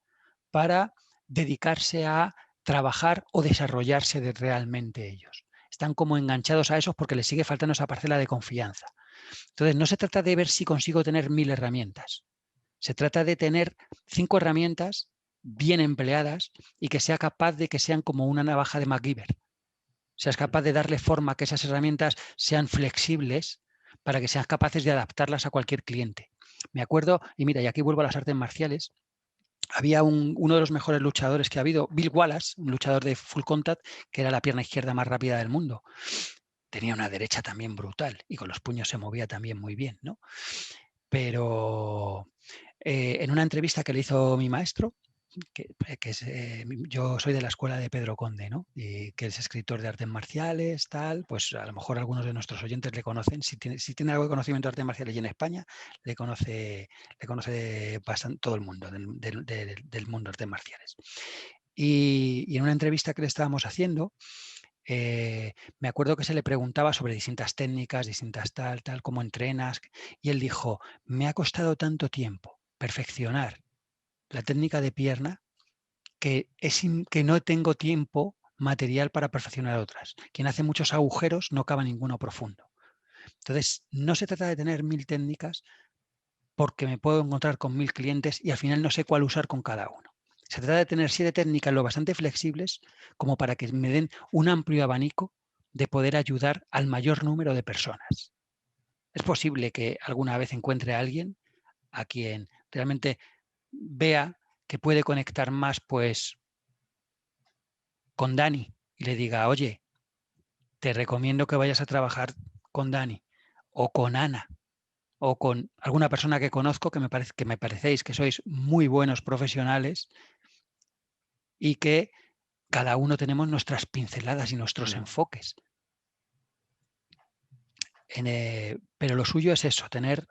para dedicarse a trabajar o desarrollarse realmente ellos. Están como enganchados a eso porque les sigue faltando esa parcela de confianza. Entonces, no se trata de ver si consigo tener 1000 herramientas. Se trata de tener 5 herramientas bien empleadas y que sea capaz de que sean como una navaja de MacGyver. Seas capaz de darle forma, que esas herramientas sean flexibles para que seas capaces de adaptarlas a cualquier cliente. Me acuerdo, y mira, y aquí vuelvo a las artes marciales, había uno de los mejores luchadores que ha habido, Bill Wallace, un luchador de full contact, que era la pierna izquierda más rápida del mundo. Tenía una derecha también brutal y con los puños se movía también muy bien, ¿no? Pero en una entrevista que le hizo mi maestro, yo soy de la escuela de Pedro Conde, ¿no? Y que es escritor de artes marciales, tal, pues a lo mejor algunos de nuestros oyentes le conocen. Si tiene algo de conocimiento de artes marciales y en España, le conoce bastante todo el mundo del mundo de artes marciales. Y en una entrevista que le estábamos haciendo, me acuerdo que se le preguntaba sobre distintas técnicas, distintas tal, cómo entrenas, y él dijo, me ha costado tanto tiempo perfeccionar la técnica de pierna que no tengo tiempo material para perfeccionar otras. Quien hace muchos agujeros no acaba ninguno profundo. Entonces, no se trata de tener 1000 técnicas porque me puedo encontrar con 1000 clientes y al final no sé cuál usar con cada uno. Se trata de tener 7 técnicas lo bastante flexibles como para que me den un amplio abanico de poder ayudar al mayor número de personas. Es posible que alguna vez encuentre a alguien a quien realmente vea que puede conectar más pues con Dani y le diga, oye, te recomiendo que vayas a trabajar con Dani o con Ana o con alguna persona que conozco que me parecéis que sois muy buenos profesionales y que cada uno tenemos nuestras pinceladas y nuestros enfoques. Pero lo suyo es eso, tener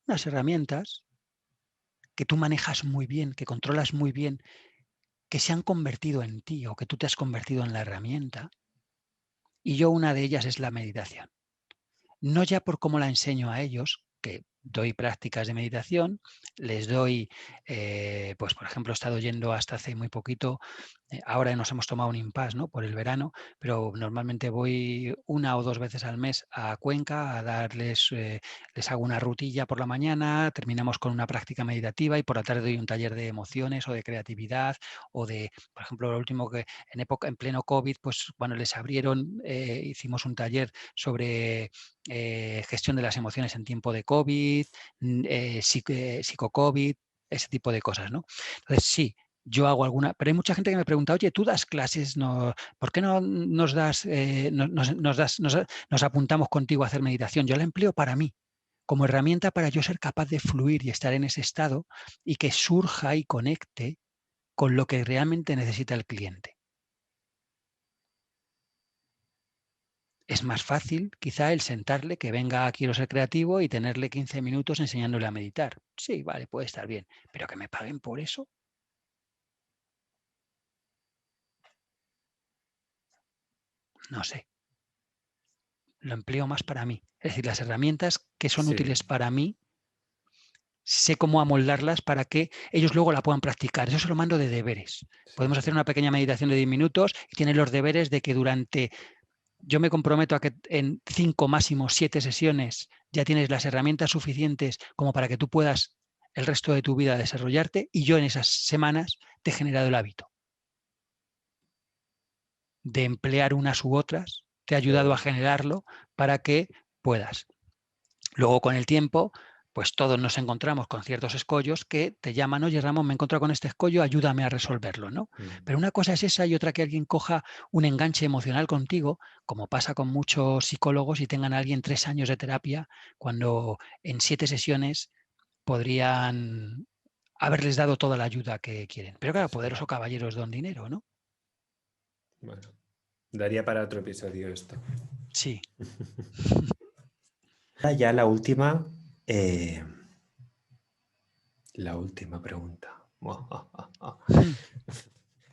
unas herramientas que tú manejas muy bien, que controlas muy bien, que se han convertido en ti o que tú te has convertido en la herramienta. Y yo una de ellas es la meditación. No ya por cómo la enseño a ellos, que doy prácticas de meditación, les doy, pues por ejemplo, he estado yendo hasta hace muy poquito, ahora nos hemos tomado un impasse, ¿no? Por el verano, pero normalmente voy 1 o 2 veces al mes a Cuenca a darles, les hago una rutilla por la mañana, terminamos con una práctica meditativa y por la tarde doy un taller de emociones o de creatividad o de, por ejemplo, lo último que en pleno COVID, pues cuando les abrieron, hicimos un taller sobre gestión de las emociones en tiempo de COVID, psico-COVID, ese tipo de cosas, ¿no? Entonces, sí, yo hago alguna, pero hay mucha gente que me pregunta, oye, tú das clases, no, ¿por qué no nos das, nos apuntamos contigo a hacer meditación? Yo la empleo para mí, como herramienta para yo ser capaz de fluir y estar en ese estado y que surja y conecte con lo que realmente necesita el cliente. Es más fácil quizá el sentarle que venga, quiero ser creativo y tenerle 15 minutos enseñándole a meditar. Sí, vale, puede estar bien, pero que me paguen por eso, no sé. Lo empleo más para mí. Es decir, las herramientas que son Sí, útiles para mí, sé cómo amoldarlas para que ellos luego la puedan practicar. Eso se lo mando de deberes. sí, Podemos sí. hacer una pequeña meditación de 10 minutos y tienen los deberes de que yo me comprometo a que en 5, máximo 7 sesiones ya tienes las herramientas suficientes como para que tú puedas el resto de tu vida desarrollarte y yo en esas semanas te he generado el hábito de emplear unas u otras, te he Qué ayudado a guay. generarlo para que puedas. Luego con el tiempo, pues todos nos encontramos con ciertos escollos que te llaman, oye Ramón, me he encontrado con este escollo, ayúdame a resolverlo, ¿no? Pero una cosa es esa y otra que alguien coja un enganche emocional contigo, como pasa con muchos psicólogos y tengan a alguien 3 años de terapia, cuando en 7 sesiones podrían haberles dado toda la ayuda que quieren. Pero claro, Sí. poderoso caballeros don dinero, ¿no? Bueno, daría para otro episodio esto. Sí. Ya eh, la última pregunta.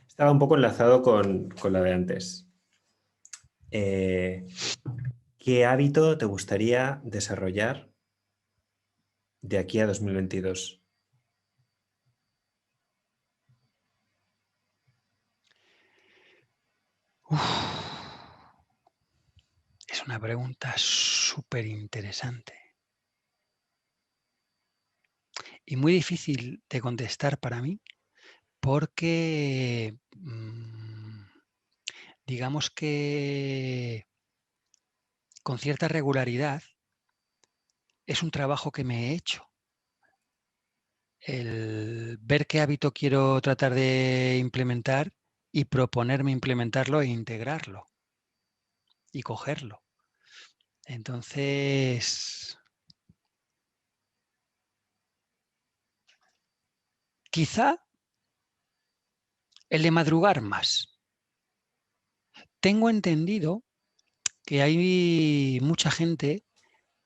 Estaba un poco enlazado con la de antes. Eh, ¿Qué hábito te gustaría desarrollar de aquí a 2022? Es una pregunta súper interesante y muy difícil de contestar para mí porque digamos que con cierta regularidad es un trabajo que me he hecho. El ver qué hábito quiero tratar de implementar y proponerme implementarlo e integrarlo y cogerlo. Entonces, quizá el de madrugar más. Tengo entendido que hay mucha gente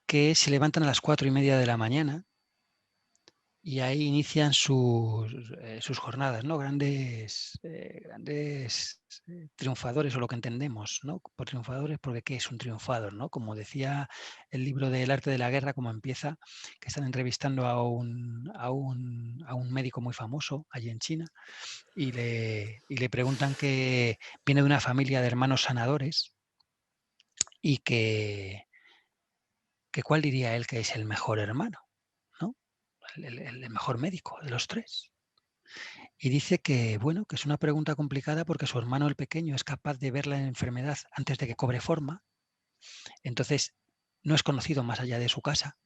que se levantan a las 4:30 de la mañana y ahí inician sus jornadas, ¿no? Grandes triunfadores, o lo que entendemos, ¿no? Por triunfadores, porque ¿qué es un triunfador, ¿no? Como decía el libro del arte de la guerra, como empieza, que están entrevistando a un médico muy famoso allí en China y le preguntan que viene de una familia de hermanos sanadores y que cuál diría él que es el mejor hermano, ¿no? El mejor médico de los tres. Y dice que, bueno, que es una pregunta complicada porque su hermano el pequeño es capaz de ver la enfermedad antes de que cobre forma. Entonces, no es conocido más allá de su casa.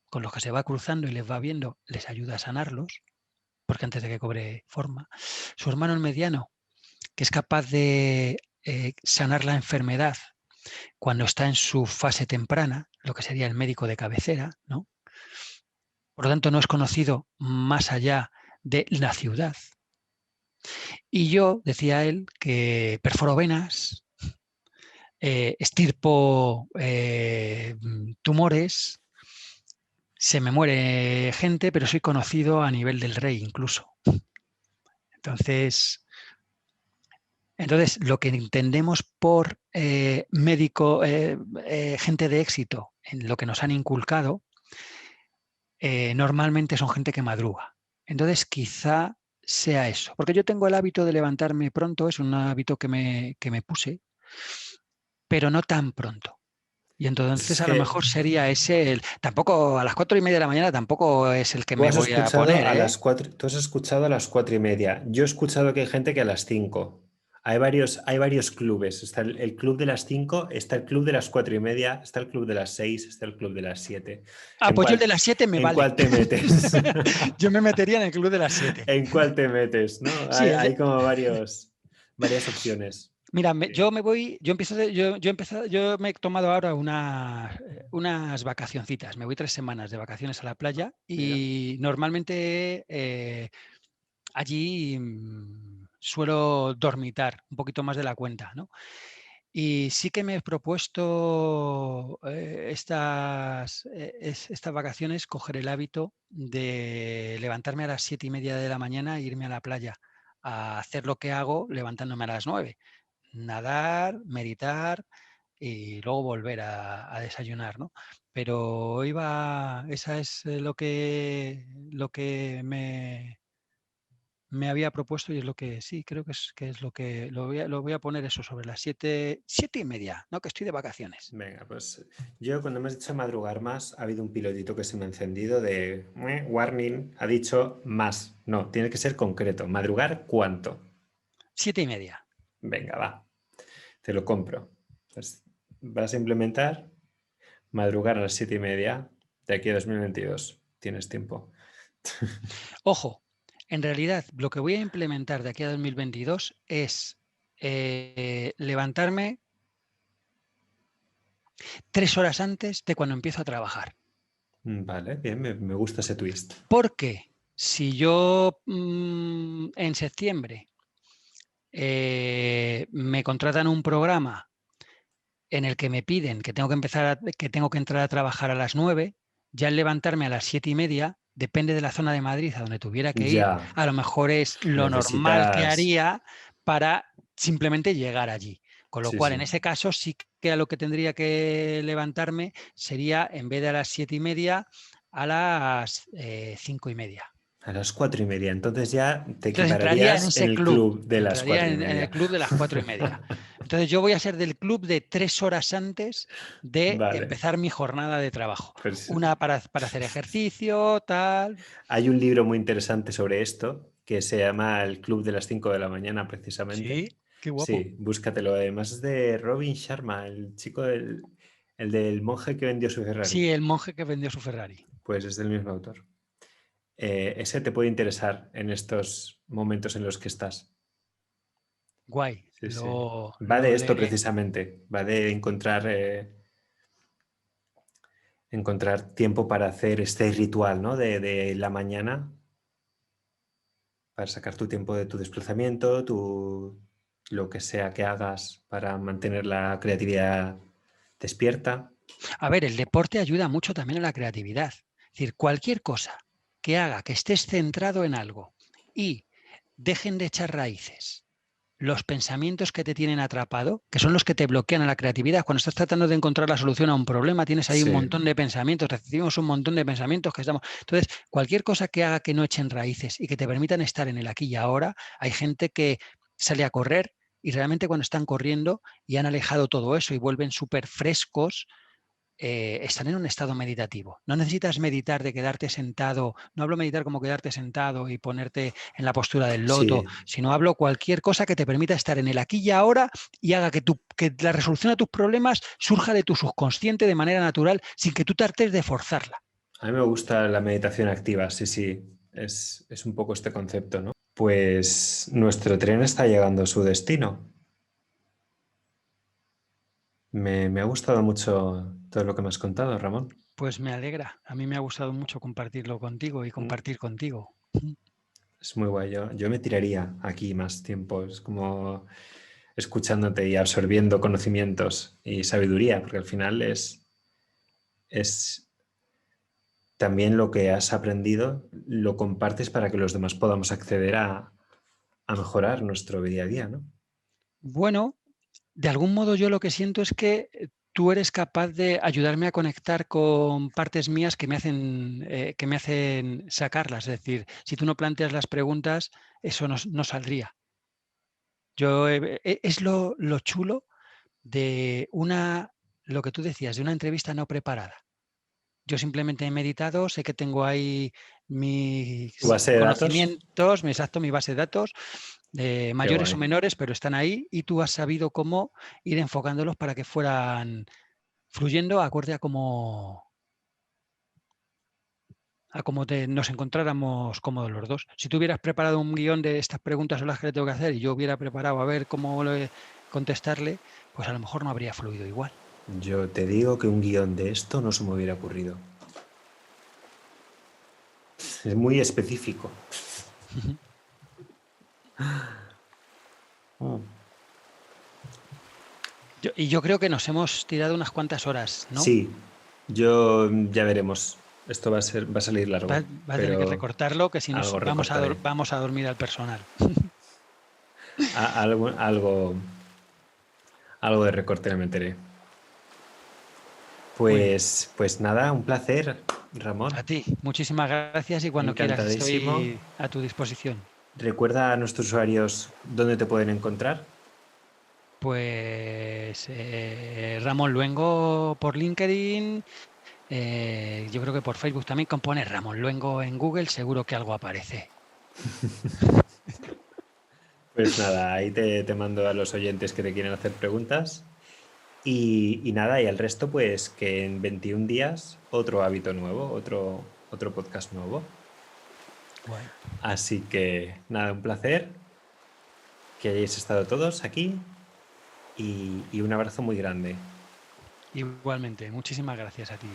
Con los que se va cruzando y les va viendo, les ayuda a sanarlos, porque antes de que cobre forma. Su hermano el mediano, que es capaz de sanar la enfermedad cuando está en su fase temprana, lo que sería el médico de cabecera, ¿no? Por lo tanto, no es conocido más allá de la ciudad. Y yo, decía él, que perforo venas, estirpo tumores, se me muere gente, pero soy conocido a nivel del rey incluso. Entonces, lo que entendemos por médico, gente de éxito, en lo que nos han inculcado, normalmente son gente que madruga. Entonces, quizá sea eso. Porque yo tengo el hábito de levantarme pronto, es un hábito que me puse, pero no tan pronto. Y entonces Es a lo que mejor sería ese tampoco a las 4:30 de la mañana tampoco es el que tú me has voy a escuchado poner, a ¿eh? las 4, tú has escuchado a las 4:30. Yo he escuchado que hay gente que a las 5. Hay varios clubes. Está el club de las 5, está el club de las 4:30, está el club de las 6, está el club de las 7. Ah, ¿En pues yo el de cuál, las 7 me en vale. cuál te metes? Yo me metería en el club de las 7. ¿En cuál te metes? ¿No? Sí, Hay como varias opciones. mira, yo me voy, yo me he tomado ahora unas vacacioncitas. Me voy 3 semanas de vacaciones a la playa Mira. y normalmente allí suelo dormitar un poquito más de la cuenta, ¿no? Y sí que me he propuesto estas vacaciones coger el hábito de levantarme a las 7:30 de la mañana e irme a la playa a hacer lo que hago levantándome a las 9. Nadar, meditar y luego volver a desayunar, ¿no? Pero esa es lo que me había propuesto y es lo que sí, creo que es lo que lo voy a poner eso sobre las 7:30, ¿no? Que estoy de vacaciones. Venga, pues yo cuando me has dicho madrugar más, ha habido un pilotito que se me ha encendido de warning, ha dicho más. No, tiene que ser concreto. ¿Madrugar cuánto? 7:30. Venga, va, te lo compro. Pues vas a implementar madrugar a las 7:30 de aquí a 2022. Tienes tiempo. Ojo, en realidad lo que voy a implementar de aquí a 2022 es levantarme 3 horas antes de cuando empiezo a trabajar. Vale, bien, me gusta ese twist. Porque si yo en septiembre me contratan un programa en el que me piden que tengo que entrar a trabajar a las 9, ya el levantarme a las 7:30, depende de la zona de Madrid a donde tuviera que ir, Ya, a lo mejor es lo normal que necesitas... haría para simplemente llegar allí. Con lo Sí, cual, en sí. ese caso, sí que a lo que tendría que levantarme sería, en vez de a las 7:30, a las 5:30. A las 4:30. Entonces ya te Entonces entraría en equipararías en ese el club, club de las entraría cuatro y en el media. club de las 4:30. Entonces yo voy a ser del club de 3 horas antes de Vale, empezar mi jornada de trabajo. pues Una para hacer ejercicio, tal. hay un libro muy interesante sobre esto que se llama El Club de las 5 de la mañana, precisamente. Sí, qué guapo. Sí, búscatelo. Además es de Robin Sharma, el del monje que vendió su Ferrari. Sí, el monje que vendió su Ferrari. Pues es del mismo autor. Ese te puede interesar en estos momentos en los que estás. Guay, Sí, sí. Va lo de esto leeré. precisamente, va de encontrar tiempo para hacer este ritual, ¿no? De la mañana, para sacar tu tiempo de tu desplazamiento, lo que sea que hagas para mantener la creatividad despierta. A ver, el deporte ayuda mucho también a la creatividad. Es decir, cualquier cosa que haga que estés centrado en algo y dejen de echar raíces los pensamientos que te tienen atrapado, que son los que te bloquean a la creatividad. Cuando estás tratando de encontrar la solución a un problema, tienes ahí un Sí, montón de pensamientos, recibimos un montón de pensamientos que estamos. Entonces, cualquier cosa que haga que no echen raíces y que te permitan estar en el aquí y ahora, hay gente que sale a correr y realmente cuando están corriendo y han alejado todo eso y vuelven súper frescos, están en un estado meditativo. No necesitas meditar de quedarte sentado, no hablo meditar como quedarte sentado y ponerte en la postura del loto, sí. sino hablo cualquier cosa que te permita estar en el aquí y ahora y haga que la resolución a tus problemas surja de tu subconsciente de manera natural sin que tú trates de forzarla. A mí me gusta la meditación activa, sí, sí. Es un poco este concepto, ¿no? Pues nuestro tren está llegando a su destino. Me ha gustado mucho todo lo que me has contado, Ramón. Pues me alegra. A mí me ha gustado mucho compartirlo contigo y Mm, compartir contigo. Es muy guay. Yo me tiraría aquí más tiempo. Es como escuchándote y absorbiendo conocimientos y sabiduría, porque al final es también lo que has aprendido, lo compartes para que los demás podamos acceder a mejorar nuestro día a día, ¿no? Bueno, de algún modo yo lo que siento es que tú eres capaz de ayudarme a conectar con partes mías que me hacen sacarlas. Es decir, si tú no planteas las preguntas, eso no saldría. Es lo chulo de lo que tú decías, de una entrevista no preparada. Yo simplemente he meditado, sé que tengo ahí Tu mis base de datos, conocimientos, mi base de datos, qué mayores o guay. menores, pero están ahí y tú has sabido cómo ir enfocándolos para que fueran fluyendo acorde a cómo nos encontráramos cómodos los dos. Si tú hubieras preparado un guión de estas preguntas son las que le tengo que hacer y yo hubiera preparado a ver contestarle, pues a lo mejor no habría fluido igual. Yo te digo que un guión de esto no se me hubiera ocurrido. Es muy específico. Mm. Y yo creo que nos hemos tirado unas cuantas horas, ¿no? Sí, yo ya veremos. Esto va a salir Va, largo, va a tener que pero recortarlo, que si no algo vamos recortaré. vamos a dormir al personal. Algo de recorte le meteré. Muy bien. Pues nada, un placer, Ramón. A ti, muchísimas gracias y cuando quieras Encantadísimo. estoy a tu disposición. Recuerda a nuestros usuarios dónde te pueden encontrar. Pues Ramón Luengo por LinkedIn, yo creo que por Facebook también, con poner Ramón Luengo en Google, seguro que algo aparece. Pues nada, ahí te mando a los oyentes que te quieren hacer preguntas. Y nada, y al resto, pues que en 21 días otro hábito nuevo, otro podcast nuevo. Guay. Así que nada, un placer que hayáis estado todos aquí y un abrazo muy grande. Igualmente, muchísimas gracias a ti.